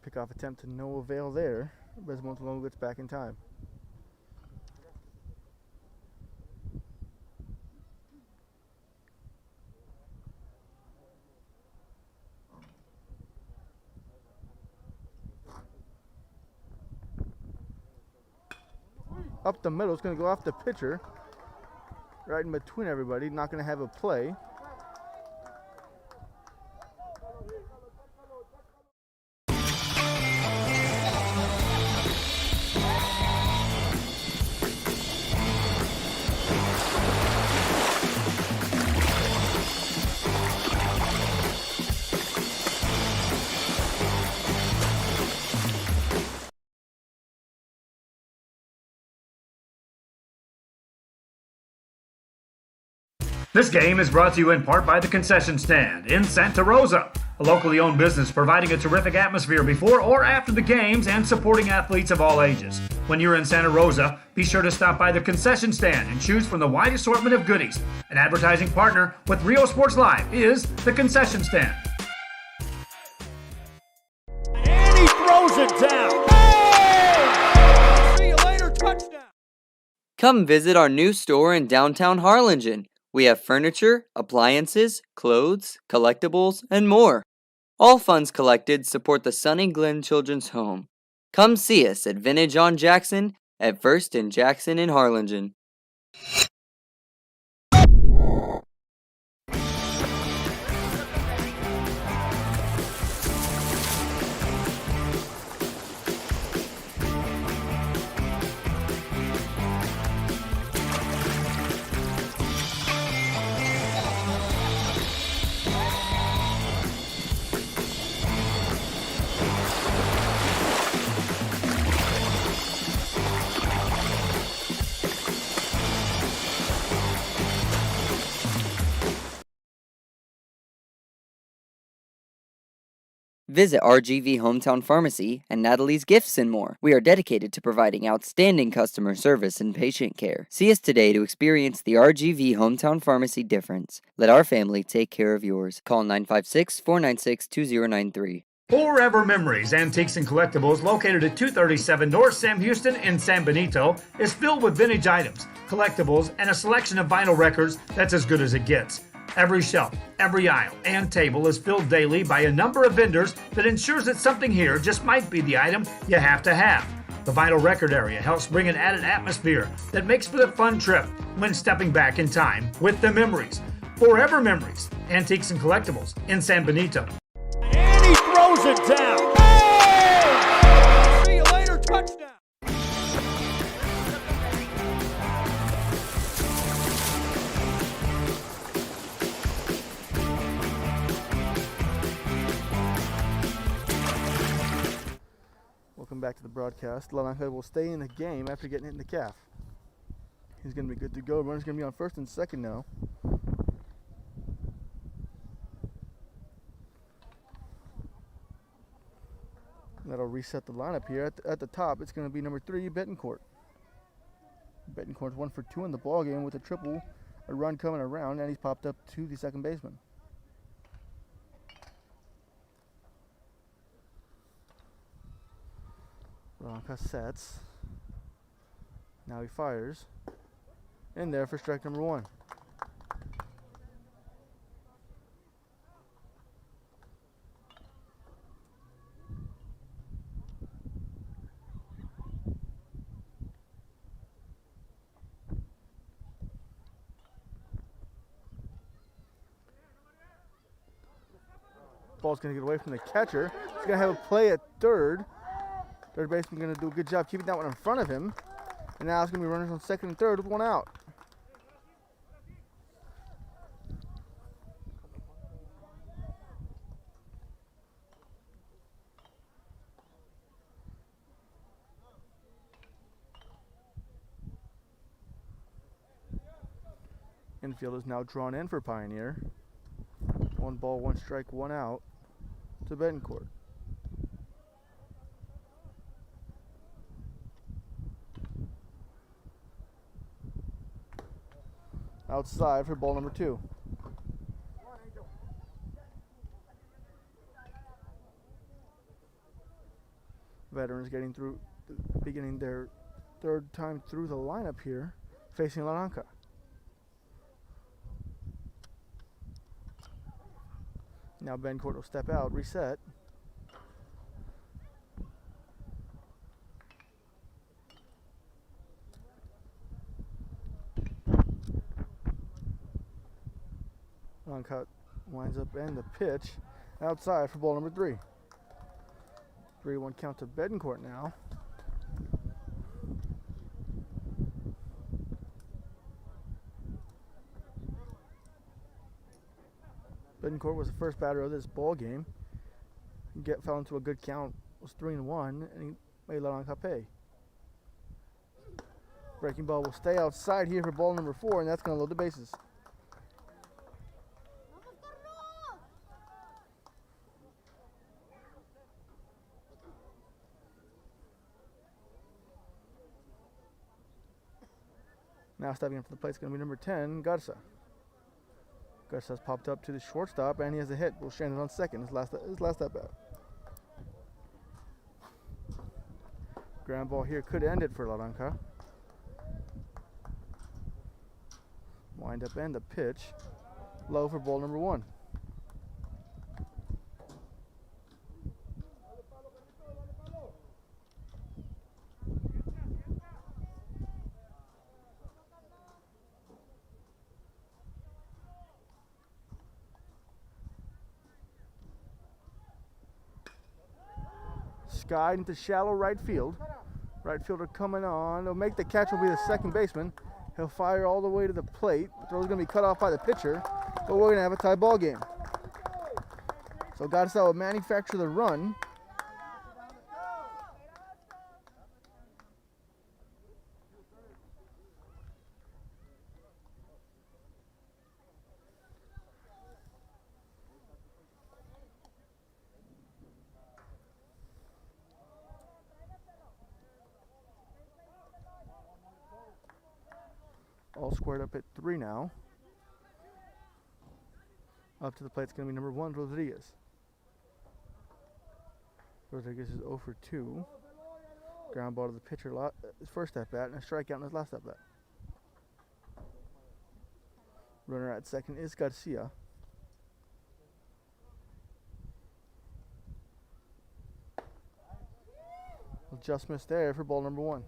Pickoff attempt to no avail there, as Montelongo gets back in time. Up the middle, it's going to go off the pitcher, right in between everybody, not going to have a play. This game is brought to you in part by the Concession Stand in Santa Rosa, a locally owned business providing a terrific atmosphere before or after the games and supporting athletes of all ages. When you're in Santa Rosa, be sure to stop by the Concession Stand and choose from the wide assortment of goodies. An advertising partner with Rio Sports Live is the Concession Stand. And he throws it down. Oh! See you later, touchdown. Come visit our new store in downtown Harlingen. We have furniture, appliances, clothes, collectibles, and more. All funds collected support the Sunny Glen Children's Home. Come see us at Vintage on Jackson at First and Jackson in Harlingen. Visit RGV Hometown Pharmacy and Natalie's Gifts and more. We are dedicated to providing outstanding customer service and patient care. See us today to experience the RGV Hometown Pharmacy difference. Let our family take care of yours. Call 956-496-2093. Forever Memories, Antiques and Collectibles, located at 237 North Sam Houston in San Benito, is filled with vintage items, collectibles, and a selection of vinyl records that's as good as it gets. Every shelf, every aisle, and table is filled daily by a number of vendors that ensures that something here just might be the item you have to have. The vinyl record area helps bring an added atmosphere that makes for a fun trip when stepping back in time with the memories. Forever Memories, Antiques and Collectibles in San Benito. And he throws it down. Oh! See you later, touchdown. Welcome back to the broadcast. Lalanka will stay in the game after getting hit in the calf. He's going to be good to go. Runner's going to be on first and second now. That'll reset the lineup here. At the top, it's going to be number 3, Betancourt. Betancourt's 1 for 2 in the ball game with a triple, a run coming around, and he's popped up to the second baseman. Lalanka sets. Now he fires. In there for strike number 1. Ball's going to get away from the catcher. He's going to have a play at third. Third baseman going to do a good job keeping that one in front of him. And now it's going to be runners on second and third with 1 out. Infield is now drawn in for Pioneer. 1 ball, 1 strike, 1 out to Betancourt. Outside for ball number 2. Veterans beginning their third time through the lineup here, facing Lalanka. Now Betancourt will step out, reset. Lalanka winds up and the pitch outside for ball number 3. 3-1 count to Betancourt now. Betancourt was the first batter of this ball game. Fell into a good count, was 3-1, and he made Lalanka pay. Breaking ball will stay outside here for ball number 4, and that's going to load the bases. Now stepping up to the plate is going to be number 10, Garza. Garza has popped up to the shortstop, and he has a hit. Will stranded on second. His last at bat. Ground ball here could end it for Lalanka. Wind up and the pitch. Low for ball number 1. Skied into shallow right field. Right fielder coming on. He'll make the catch, will be the second baseman. He'll fire all the way to the plate. The throw's going to be cut off by the pitcher, but we're going to have a tie ball game. So Garza will manufacture the run. All squared up at 3 now. Up to the plate, it's going to be number 1, Rodriguez. Rodriguez is 0 for 2. Ground ball to the pitcher, his first at bat, and a strikeout in his last at bat. Runner at second is Garcia. Just missed there for ball number 1.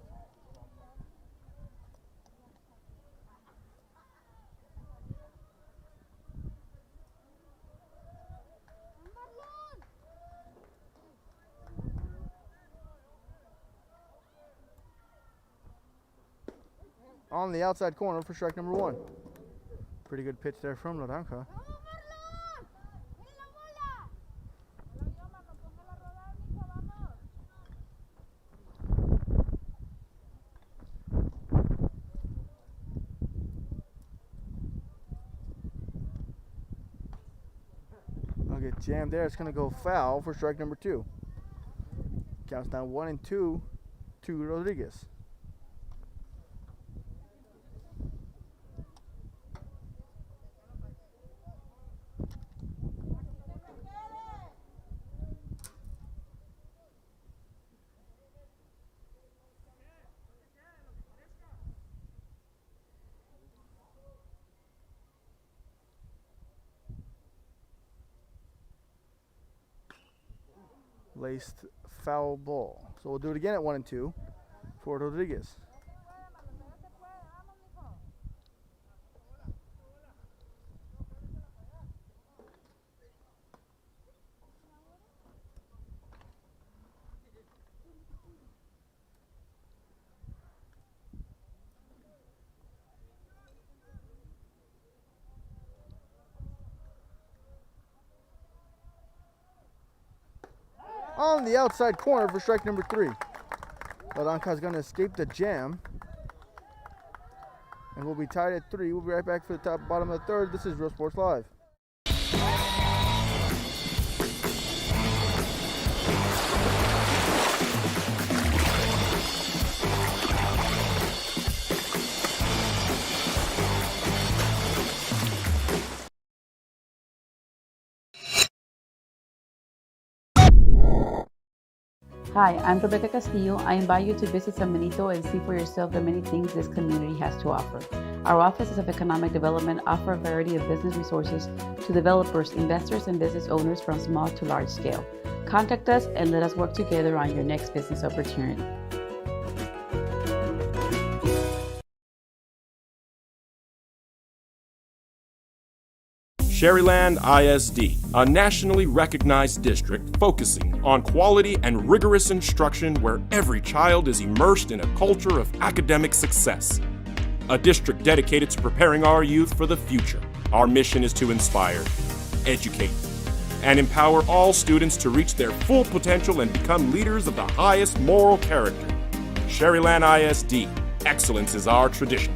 On the outside corner for strike number 1. Pretty good pitch there from Naranja. I'll get jammed there. It's going to go foul for strike number 2. Counts down 1-2 to Rodriguez. Laced foul ball. So we'll do it again at 1-2 for Rodriguez. On the outside corner for strike number 3. Naranja is going to escape the jam. And we'll be tied at 3. We'll be right back for the bottom of the 3rd. This is Real Sports Live. Hi, I'm Rebecca Castillo. I invite you to visit San Benito and see for yourself the many things this community has to offer. Our offices of economic development offer a variety of business resources to developers, investors, and business owners from small to large scale. Contact us and let us work together on your next business opportunity. Sharyland ISD, a nationally recognized district focusing on quality and rigorous instruction where every child is immersed in a culture of academic success. A district dedicated to preparing our youth for the future. Our mission is to inspire, educate, and empower all students to reach their full potential and become leaders of the highest moral character. Sharyland ISD, excellence is our tradition.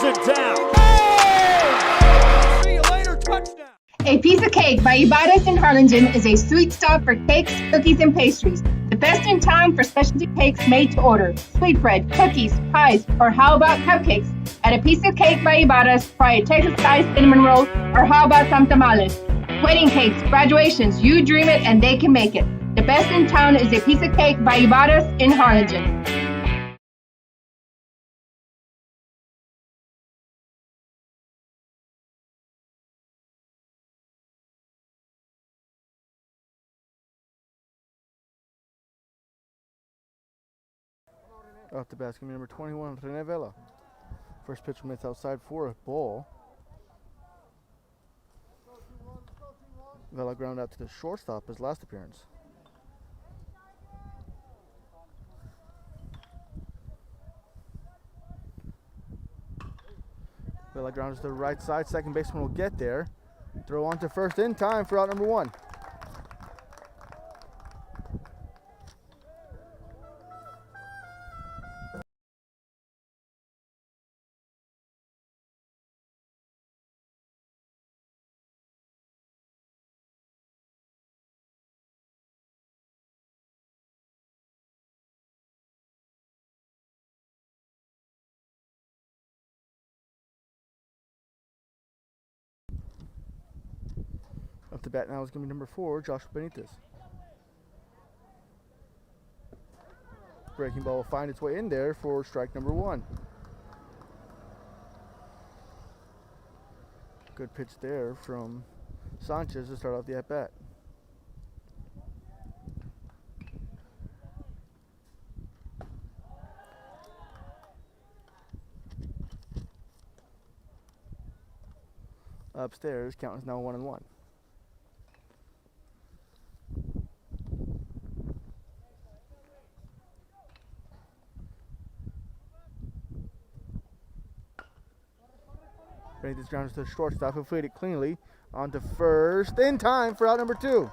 It down. Oh! See you later, touchdown. A Piece of Cake by Ibarra's in Harlingen is a sweet stop for cakes, cookies, and pastries. The best in town for specialty cakes made to order. Sweetbread, cookies, pies, or how about cupcakes? At A Piece of Cake by Ibarra's, try a Texas-style cinnamon roll, or how about some tamales? Wedding cakes, graduations, you dream it and they can make it. The best in town is A Piece of Cake by Ibarra's in Harlingen. Off the bat, it's going to be number 21, Rene Vela. First pitch from it's outside for a ball. Vela ground out to the shortstop his last appearance. Vela grounds to the right side. Second baseman will get there. Throw on to first in time for out number 1. Up to bat now is going to be number 4, Josh Benitez. Breaking ball will find its way in there for strike number 1. Good pitch there from Sanchez to start off the at-bat. Upstairs, count is now 1-1. Benitez grounds to the shortstop, who played it cleanly on to first in time for out number 2.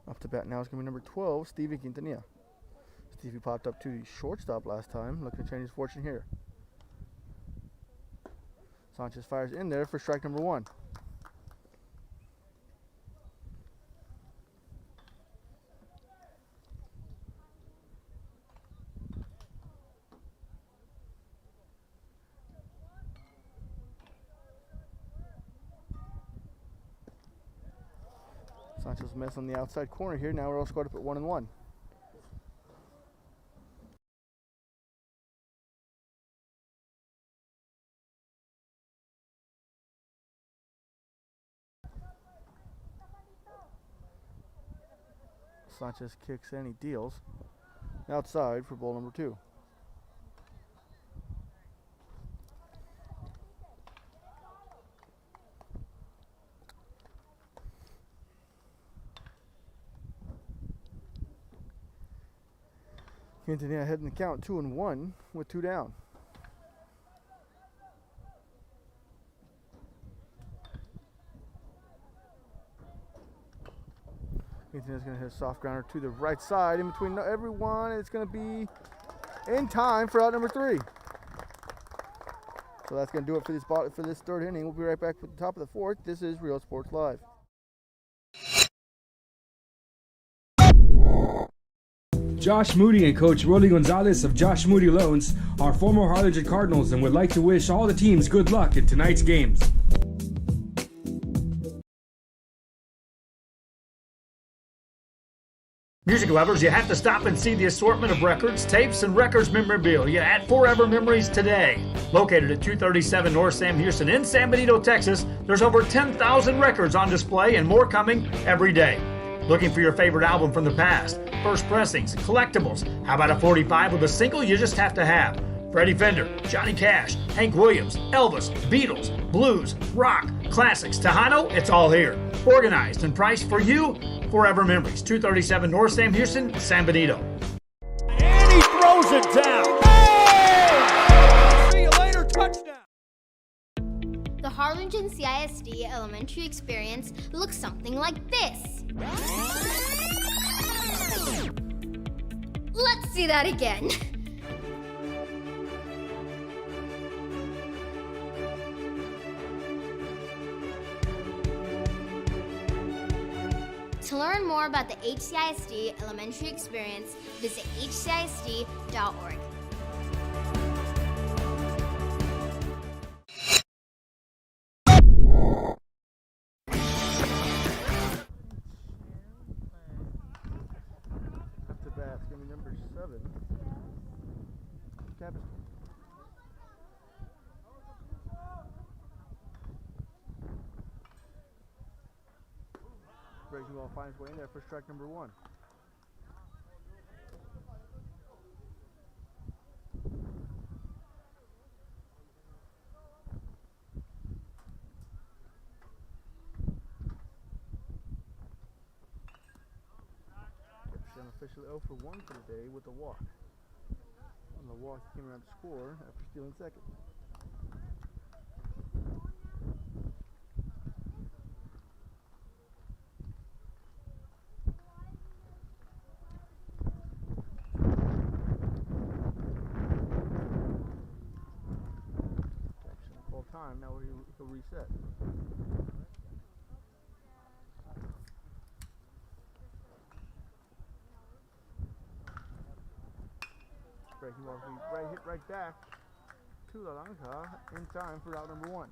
Up to bat now is going to be number 12, Stevie Quintanilla. Stevie popped up to the shortstop last time, looking to change his fortune here. Sanchez fires in there for strike number 1. Sanchez mess on the outside corner here. Now we're all scored up at 1-1. Sanchez kicks and he deals outside for ball number 2. Quintanilla heading the count 2-1 with 2 down. Quintanilla's going to hit a soft grounder to the right side in between everyone. It's going to be in time for out number 3. So that's going to do it for this third inning. We'll be right back with the top of the 4th. This is Real Sports Live. Josh Moody and Coach Rolly Gonzalez of Josh Moody Loans are former Harlingen Cardinals and would like to wish all the teams good luck in tonight's games. Music lovers, you have to stop and see the assortment of records, tapes, and records memorabilia at Forever Memories today. Located at 237 North Sam Houston in San Benito, Texas, there's over 10,000 records on display and more coming every day. Looking for your favorite album from the past, first pressings, collectibles. How about a 45 with a single you just have to have? Freddie Fender, Johnny Cash, Hank Williams, Elvis, Beatles, blues, rock, classics, Tejano, it's all here. Organized and priced for you, Forever Memories, 237 North Sam Houston, San Benito. And he throws it down. Hey! See you later, touchdown. The Harlingen CISD elementary experience looks something like this. Let's see that again. To learn more about the HCISD elementary experience, visit hcisd.org. 7. Tapestry. Breaking ball finds way in there for strike number 1. Officially 0 for 1 for the day with a walk. On the walk, he came around to score after stealing second. Full time. Now he'll reset. Breaking ball hit right back to Lalanka in time for out number 1.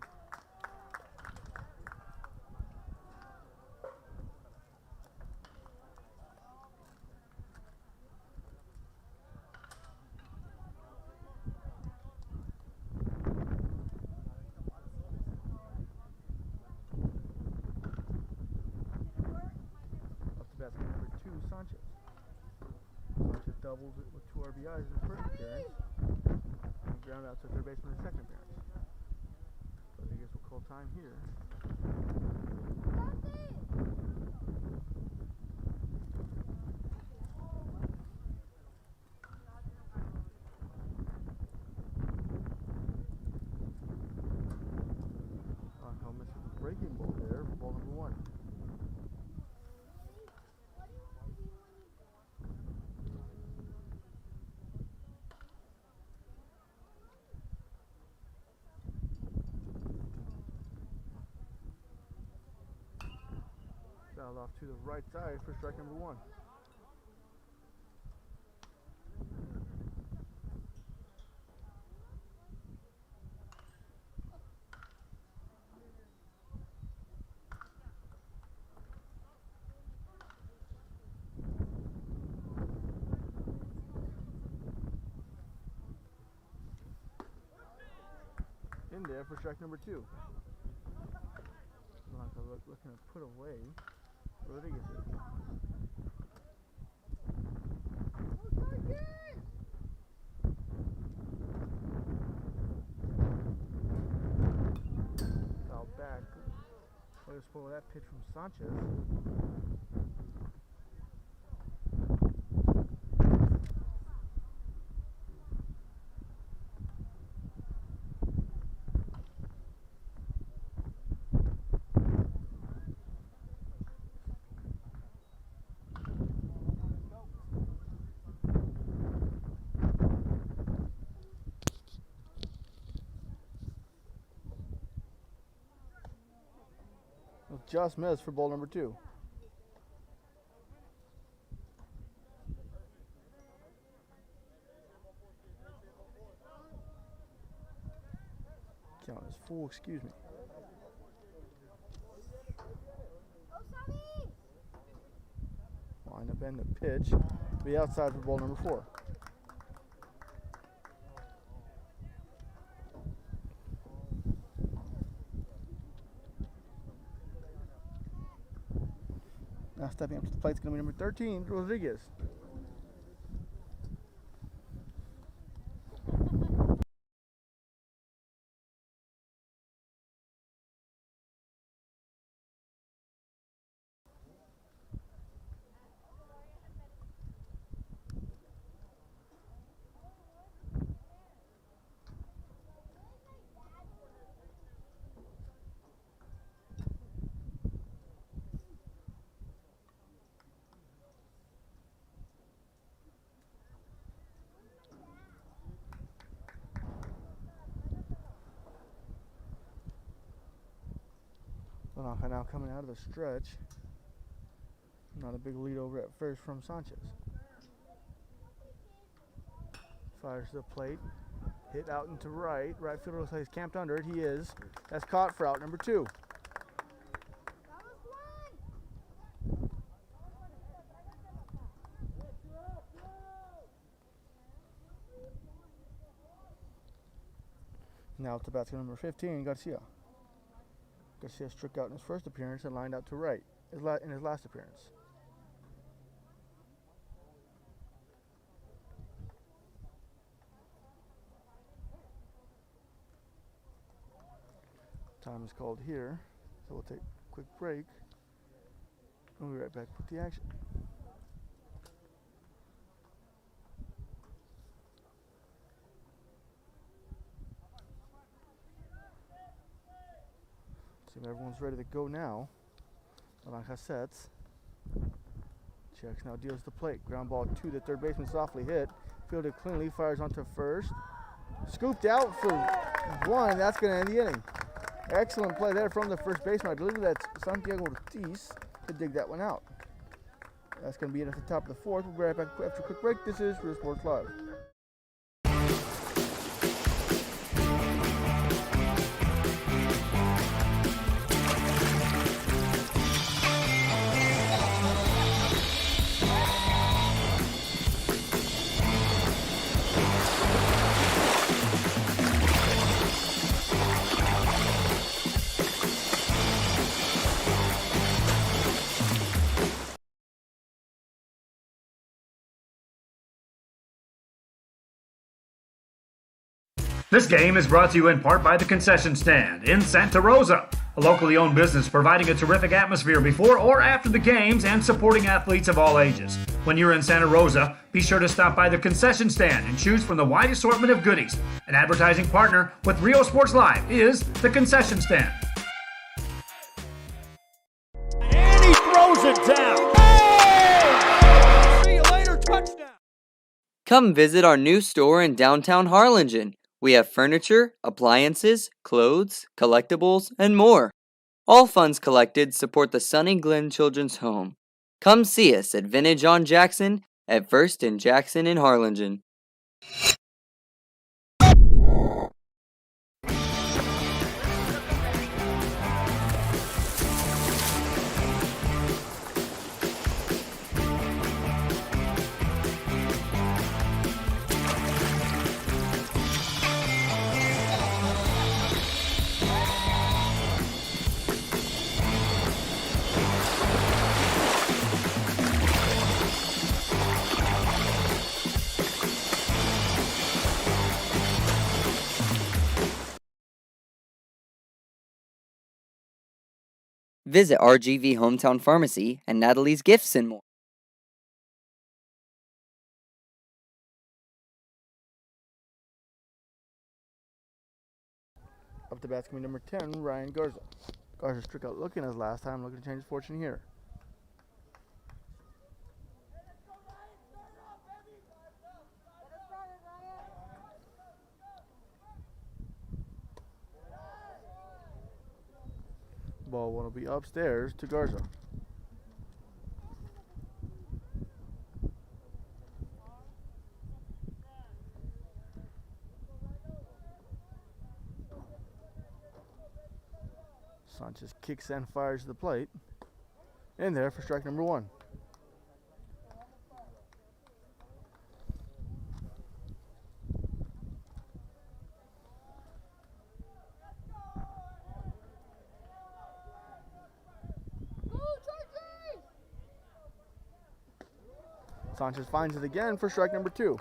Up to basket number 2, Sanchez. Sanchez doubles it with 2 RBIs in his first appearance. And ground out to third baseman in his second appearance. So I guess we'll call time here. I'll miss a breaking ball there for ball number 1. Fouled off to the right side for strike number 1. In there for strike number 2. Looking to put away Rodriguez. Foul back. Let us pull that pitch from Sanchez. Just missed for ball number 2. Count is full, excuse me. Line up and the pitch. Be outside for ball number 4. Now stepping up to the plate is going to be number 13, Rodriguez. Now coming out of the stretch. Not a big lead over at first from Sanchez. Fires to the plate. Hit out into right. Right fielder looks like he's camped under it. He is. That's caught for out number 2. Now up to basket number 15, Garcia. Garcia struck out in his first appearance and lined out to right in his last appearance. Time is called here, so we'll take a quick break. And we'll be right back with the action. So everyone's ready to go now. Naranja sets. Checks now, deals the plate. Ground ball to the third baseman, softly hit. Fielded cleanly, fires onto first. Scooped out for one. That's going to end the inning. Excellent play there from the first baseman. I believe that's Santiago Ortiz to dig that one out. That's going to be it at the top of the fourth. We'll be right back after a quick break. This is Real Sports Live. This game is brought to you in part by the Concession Stand in Santa Rosa, a locally owned business providing a terrific atmosphere before or after the games and supporting athletes of all ages. When you're in Santa Rosa, be sure to stop by the Concession Stand and choose from the wide assortment of goodies. An advertising partner with Rio Sports Live is the Concession Stand. And he throws it down. Oh! See you later, touchdown. Come visit our new store in downtown Harlingen. We have furniture, appliances, clothes, collectibles, and more. All funds collected support the Sunny Glen Children's Home. Come see us at Vintage on Jackson at First and Jackson in Harlingen. Visit RGV Hometown Pharmacy and Natalie's Gifts and more. Up to bat coming number 10, Ryan Garza. Garza struck out looking as last time, looking to change his fortune here. Ball will be upstairs to Garza. Sanchez kicks and fires to the plate. In there for strike number one. Sanchez finds it again for strike number two.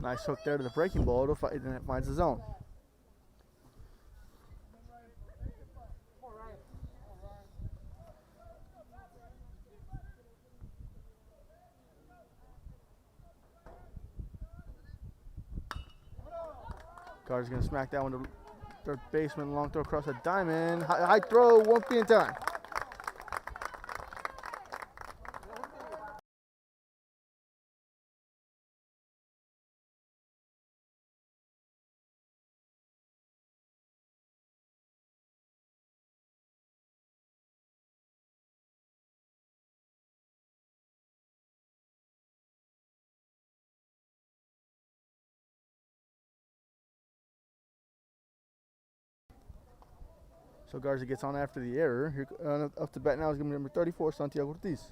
Nice hook there to the breaking ball, and it finds the zone. Garza's going to smack that one to third baseman, long throw across the diamond. High throw, won't be in time. So Garza gets on after the error. Here, up to bat now is going to be number 34, Santiago Ortiz.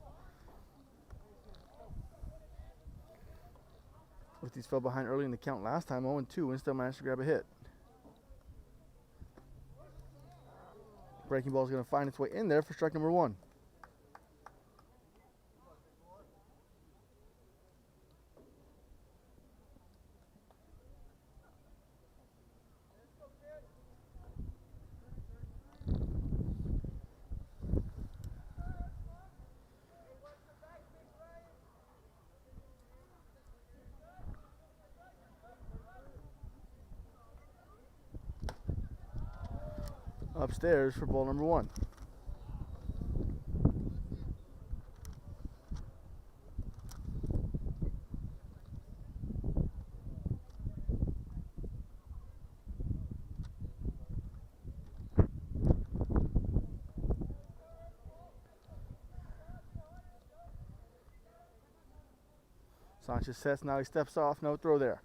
Ortiz fell behind early in the count last time, 0-2, and still managed to grab a hit. Breaking ball is going to find its way in there for strike number 1. Upstairs for ball number 1. Sanchez sets, now he steps off, no throw there.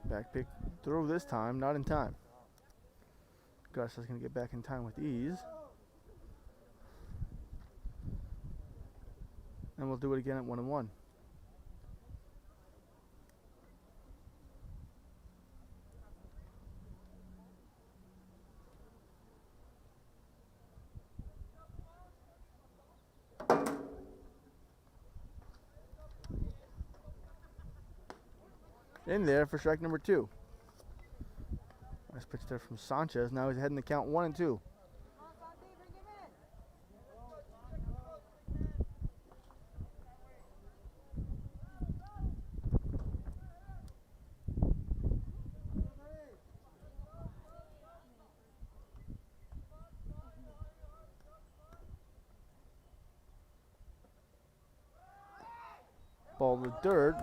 Back pick throw this time, not in time. Garza's going to get back in time with ease. And we'll do it again at 1-1. In there for strike number 2. Nice pitch there from Sanchez. Now he's heading the count 1-2. Ball to third.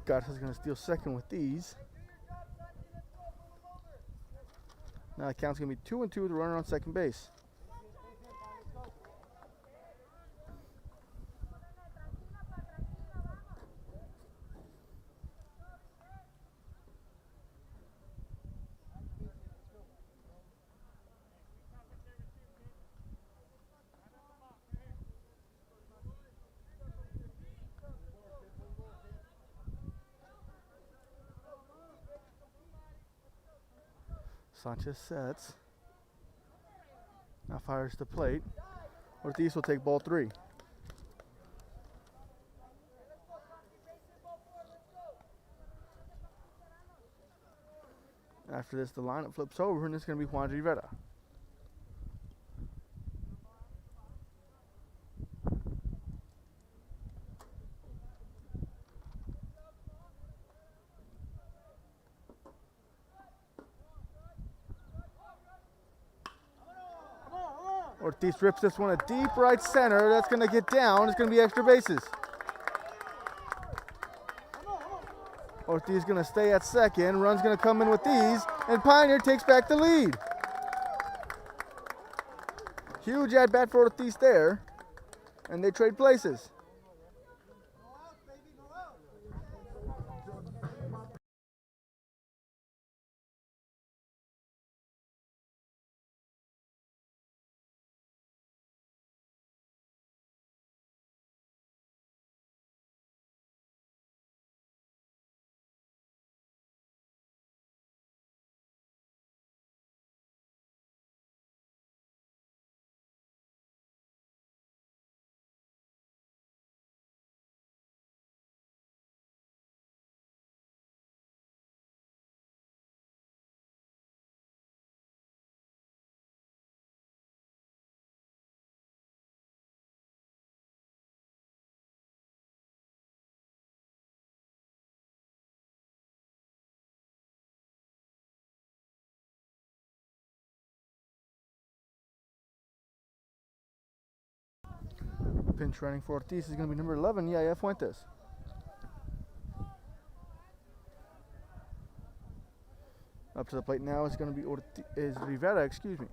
Garza's going to steal second with these. Now the count's going to be 2-2 with the runner on second base. Sanchez sets. Now fires the plate. Ortiz will take ball 3. After this, the lineup flips over, and it's going to be Juan Rivera. Ortiz rips this one a deep right center. That's going to get down. It's going to be extra bases. Ortiz going to stay at second. Run's going to come in with these. And Pioneer takes back the lead. Huge at bat for Ortiz there. And they trade places. Pinch running for Ortiz is going to be number 11, Yaya Fuentes. Up to the plate now is going to be Rivera, excuse me.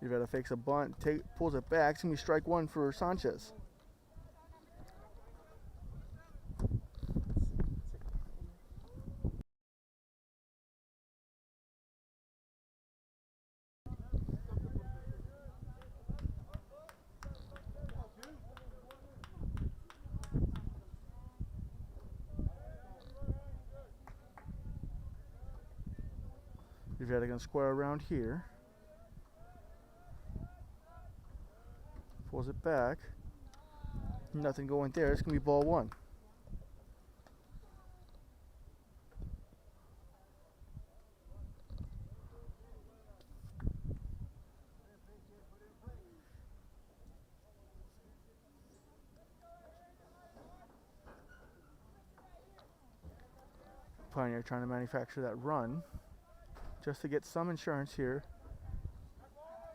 Rivera fakes a bunt, pulls it back. It's going to be strike 1 for Sanchez. Rivera gonna square around here. Pulls it back. Nothing going there. It's gonna be ball one. Pioneer trying to manufacture that run just to get some insurance here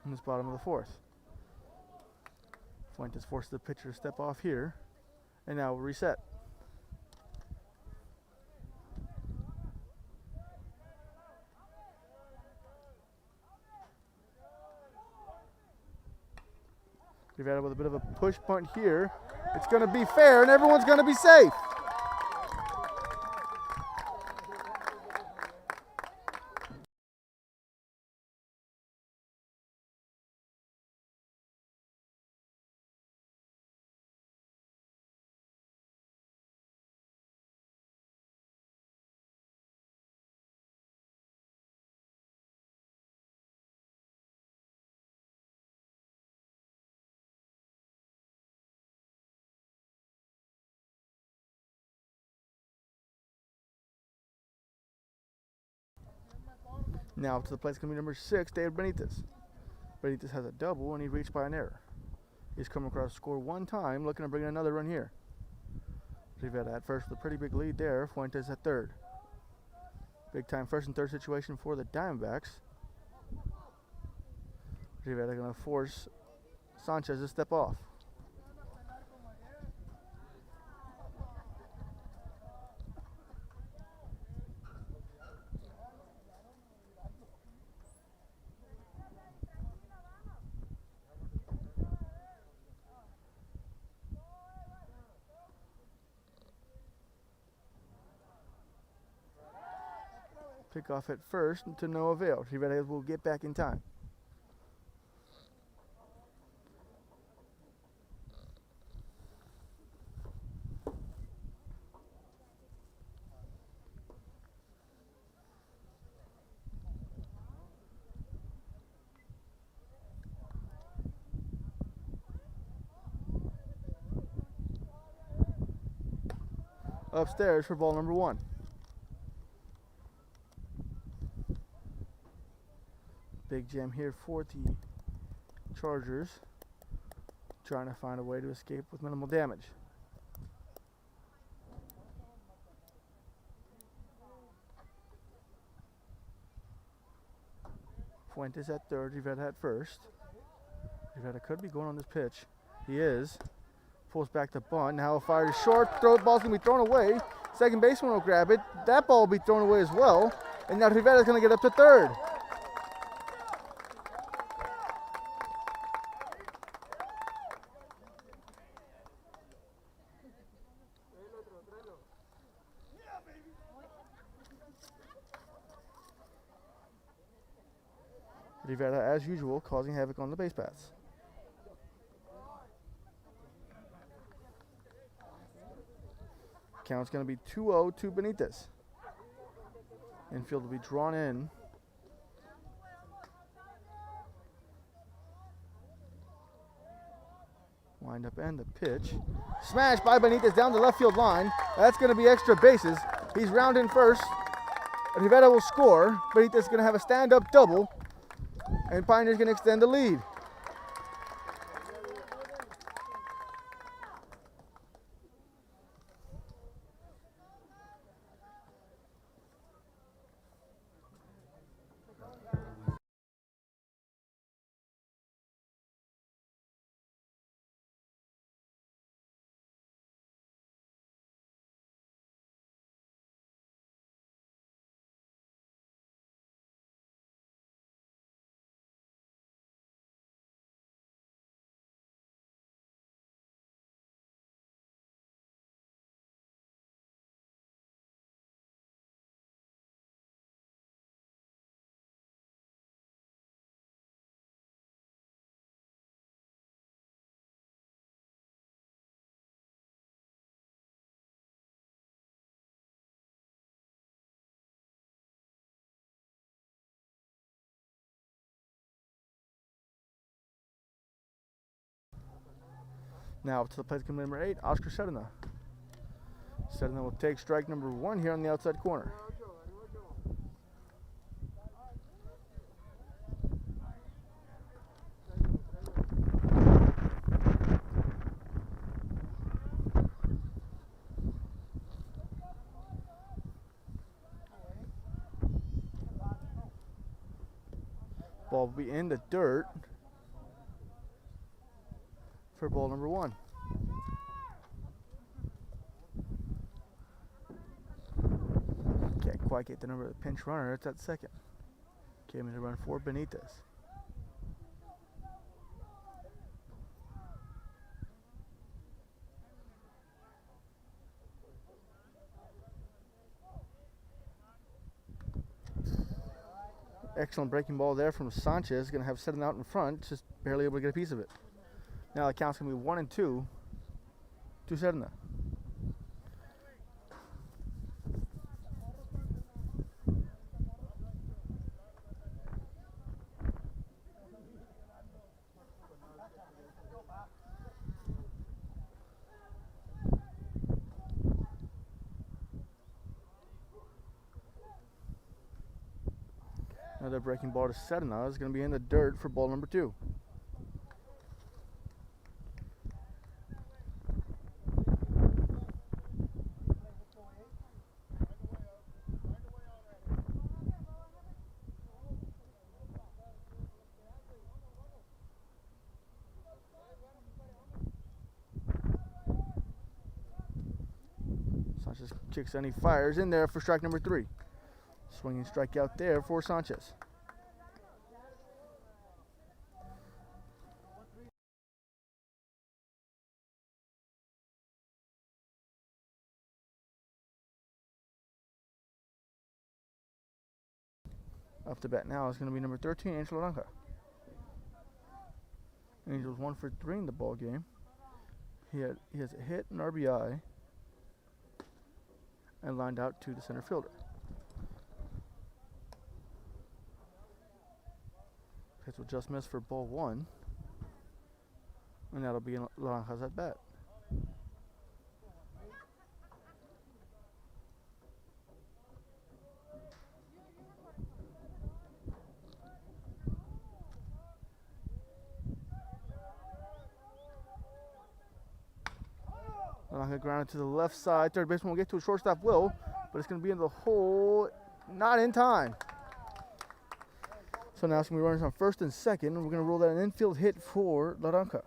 in this bottom of the fourth. Fuentes forces the pitcher to step off here, and now we'll reset. Rivera with a bit of a push punt here. It's going to be fair, and everyone's going to be safe. Now to the plate is going to be number 6, David Benitez. Benitez has a double, and he reached by an error. He's come across to score one time, looking to bring in another run here. Rivera at first with a pretty big lead there. Fuentes at third. Big time first and third situation for the Diamondbacks. Rivera going to force Sanchez to step off. Pick off at first to no avail. Rivera will get back in time. Upstairs for ball number 1. Big jam here for the Chargers, trying to find a way to escape with minimal damage. Fuentes at third, Rivera at first. Rivera could be going on this pitch. He is. Pulls back the bunt. Now fires short. Ball's going to be thrown away. Second baseman will grab it. That ball will be thrown away as well. And now Rivera's going to get up to third. Rivera, as usual, causing havoc on the base paths. Count's going to be 2-0 to Benitez. Infield will be drawn in. Wind up and the pitch. Smashed by Benitez down the left field line. That's going to be extra bases. He's rounding first. Rivera will score. Benitez is going to have a stand-up double. And Pioneer's going to extend the lead. Now up to the plate comes number 8, Oscar Sharyland. Sharyland will take strike number 1 here on the outside corner. Ball will be in the dirt for ball number 1. Can't quite get the number of the pinch runner. It's at second. Came in to run for Benitez. Excellent breaking ball there from Sanchez. Going to have Sharyland out in front, just barely able to get a piece of it. Now the count's going to be 1-2 to Sharyland. Another breaking ball to Sharyland is going to be in the dirt for ball number 2. Sanchez kicks and he fires in there for strike number 3. Swinging strikeout there for Sanchez. Up to bat now is going to be number 13, Angel Naranja. Angel's 1 for 3 in the ball game. He has a hit, an RBI, and lined out to the center fielder. Pitch will just miss for ball 1, and that'll be Naranja's at bat. Naranja grounded to the left side. Third baseman will get to a shortstop will, but it's going to be in the hole, not in time. So now it's going to be runners on first and second, and we're going to rule that an infield hit for Naranja.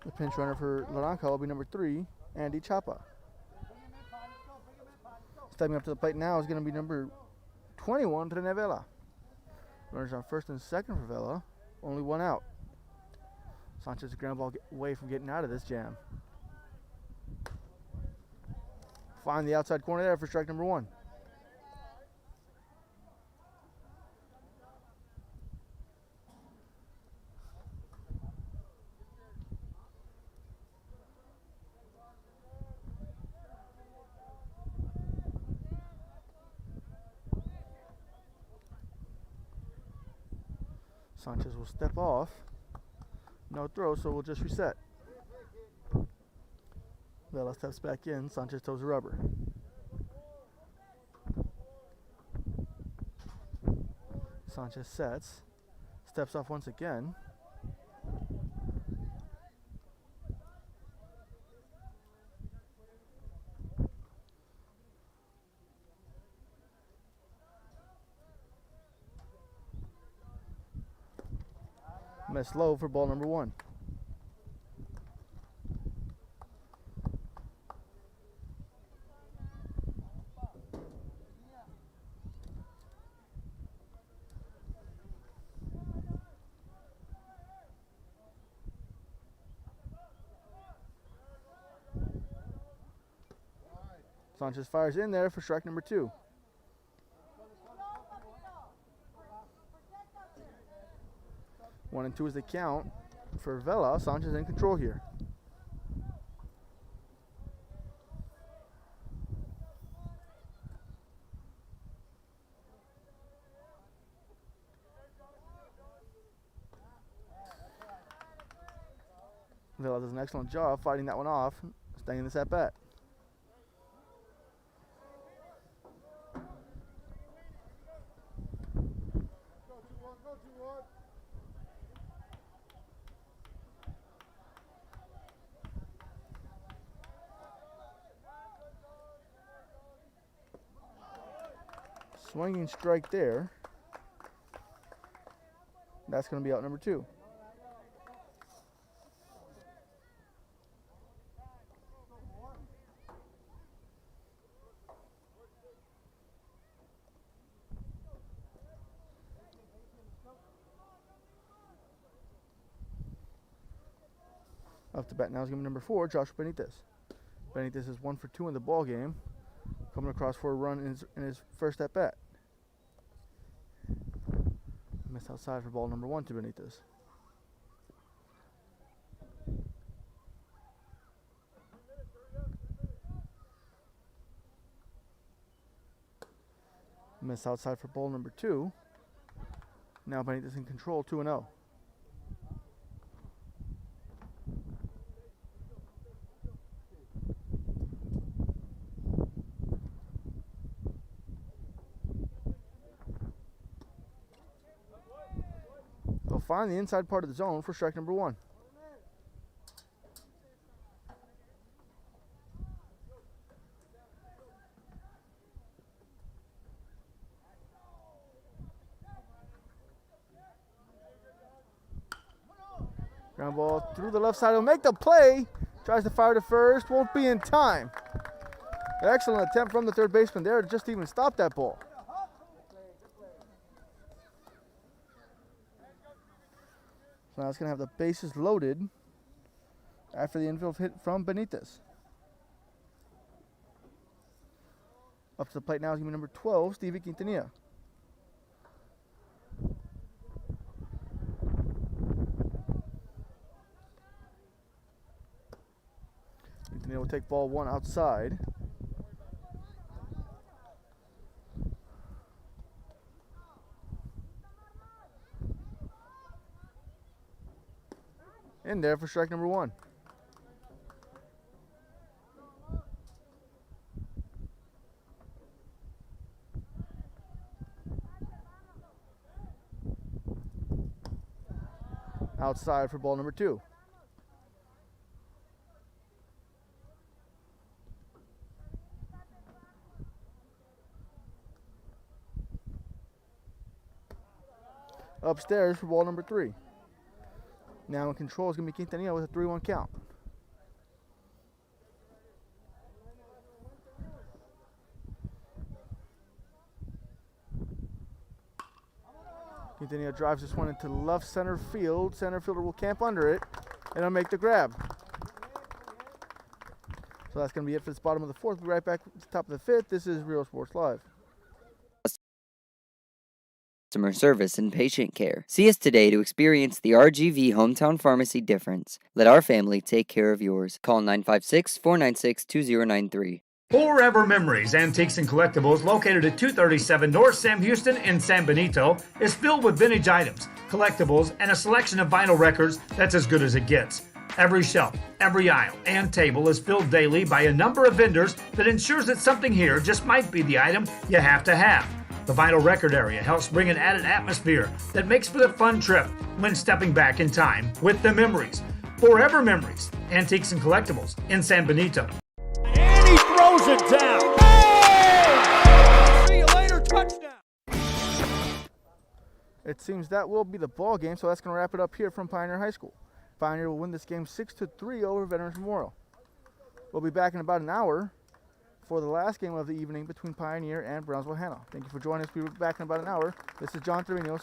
The pinch runner for Naranja will be number 3, Andy Chapa. Stepping up to the plate now is going to be number 21, Rene Vela. Runners on first and second for Vela, only 1 out. Sanchez ground ball away from getting out of this jam. Find the outside corner there for strike number 1. Sanchez will step off. No throw, so we'll just reset. Vela steps back in. Sanchez toes the rubber. Sanchez sets. Steps off once again. Missed low for ball number 1. Sanchez fires in there for strike number 2. One and two is the count for Vela. Sanchez in control here. Vela does an excellent job fighting that one off, staying in this at bat. Swinging strike there. That's going to be out number 2. Up to bat now is going to be number 4, Josh Benitez. Benitez is 1 for 2 in the ball game, coming across for a run in his first at bat. Missed outside for ball number 1 to Benitez. Missed outside for ball number 2. Now Benitez in control, 2-0. They'll find the inside part of the zone for strike number 1. Ground ball through the left side. He'll make the play. Tries to fire to first. Won't be in time. Excellent attempt from the third baseman there to just even stop that ball. So now it's going to have the bases loaded after the infield hit from Benitez. Up to the plate now is going to be number 12, Stevie Quintanilla. Quintanilla will take ball 1 outside. In there for strike number 1. Outside for ball number 2. Upstairs for ball number 3. Now in control is going to be Quintanilla with a 3-1 count. Quintanilla drives this one into left center field. Center fielder will camp under it and he'll make the grab. So that's going to be it for this bottom of the 4th. We'll be right back at the top of the 5th. This is Real Sports Live. Customer service and patient care. See us today to experience the RGV Hometown Pharmacy difference. Let our family take care of yours. Call 956-496-2093. Forever Memories, Antiques and Collectibles, located at 237 North Sam Houston in San Benito, is filled with vintage items, collectibles, and a selection of vinyl records that's as good as it gets. Every shelf, every aisle, and table is filled daily by a number of vendors that ensures that something here just might be the item you have to have. The vinyl record area helps bring an added atmosphere that makes for the fun trip when stepping back in time with the memories. Forever Memories, Antiques and Collectibles in San Benito. And he throws it down. Oh! See you later, touchdown. It seems that will be the ball game, so that's going to wrap it up here from Pioneer High School. Pioneer will win this game 6-3 over Veterans Memorial. We'll be back in about an hour for the last game of the evening between Pioneer and Brownsville Hannah. Thank you for joining us. We'll be back in about an hour. This is John Trevino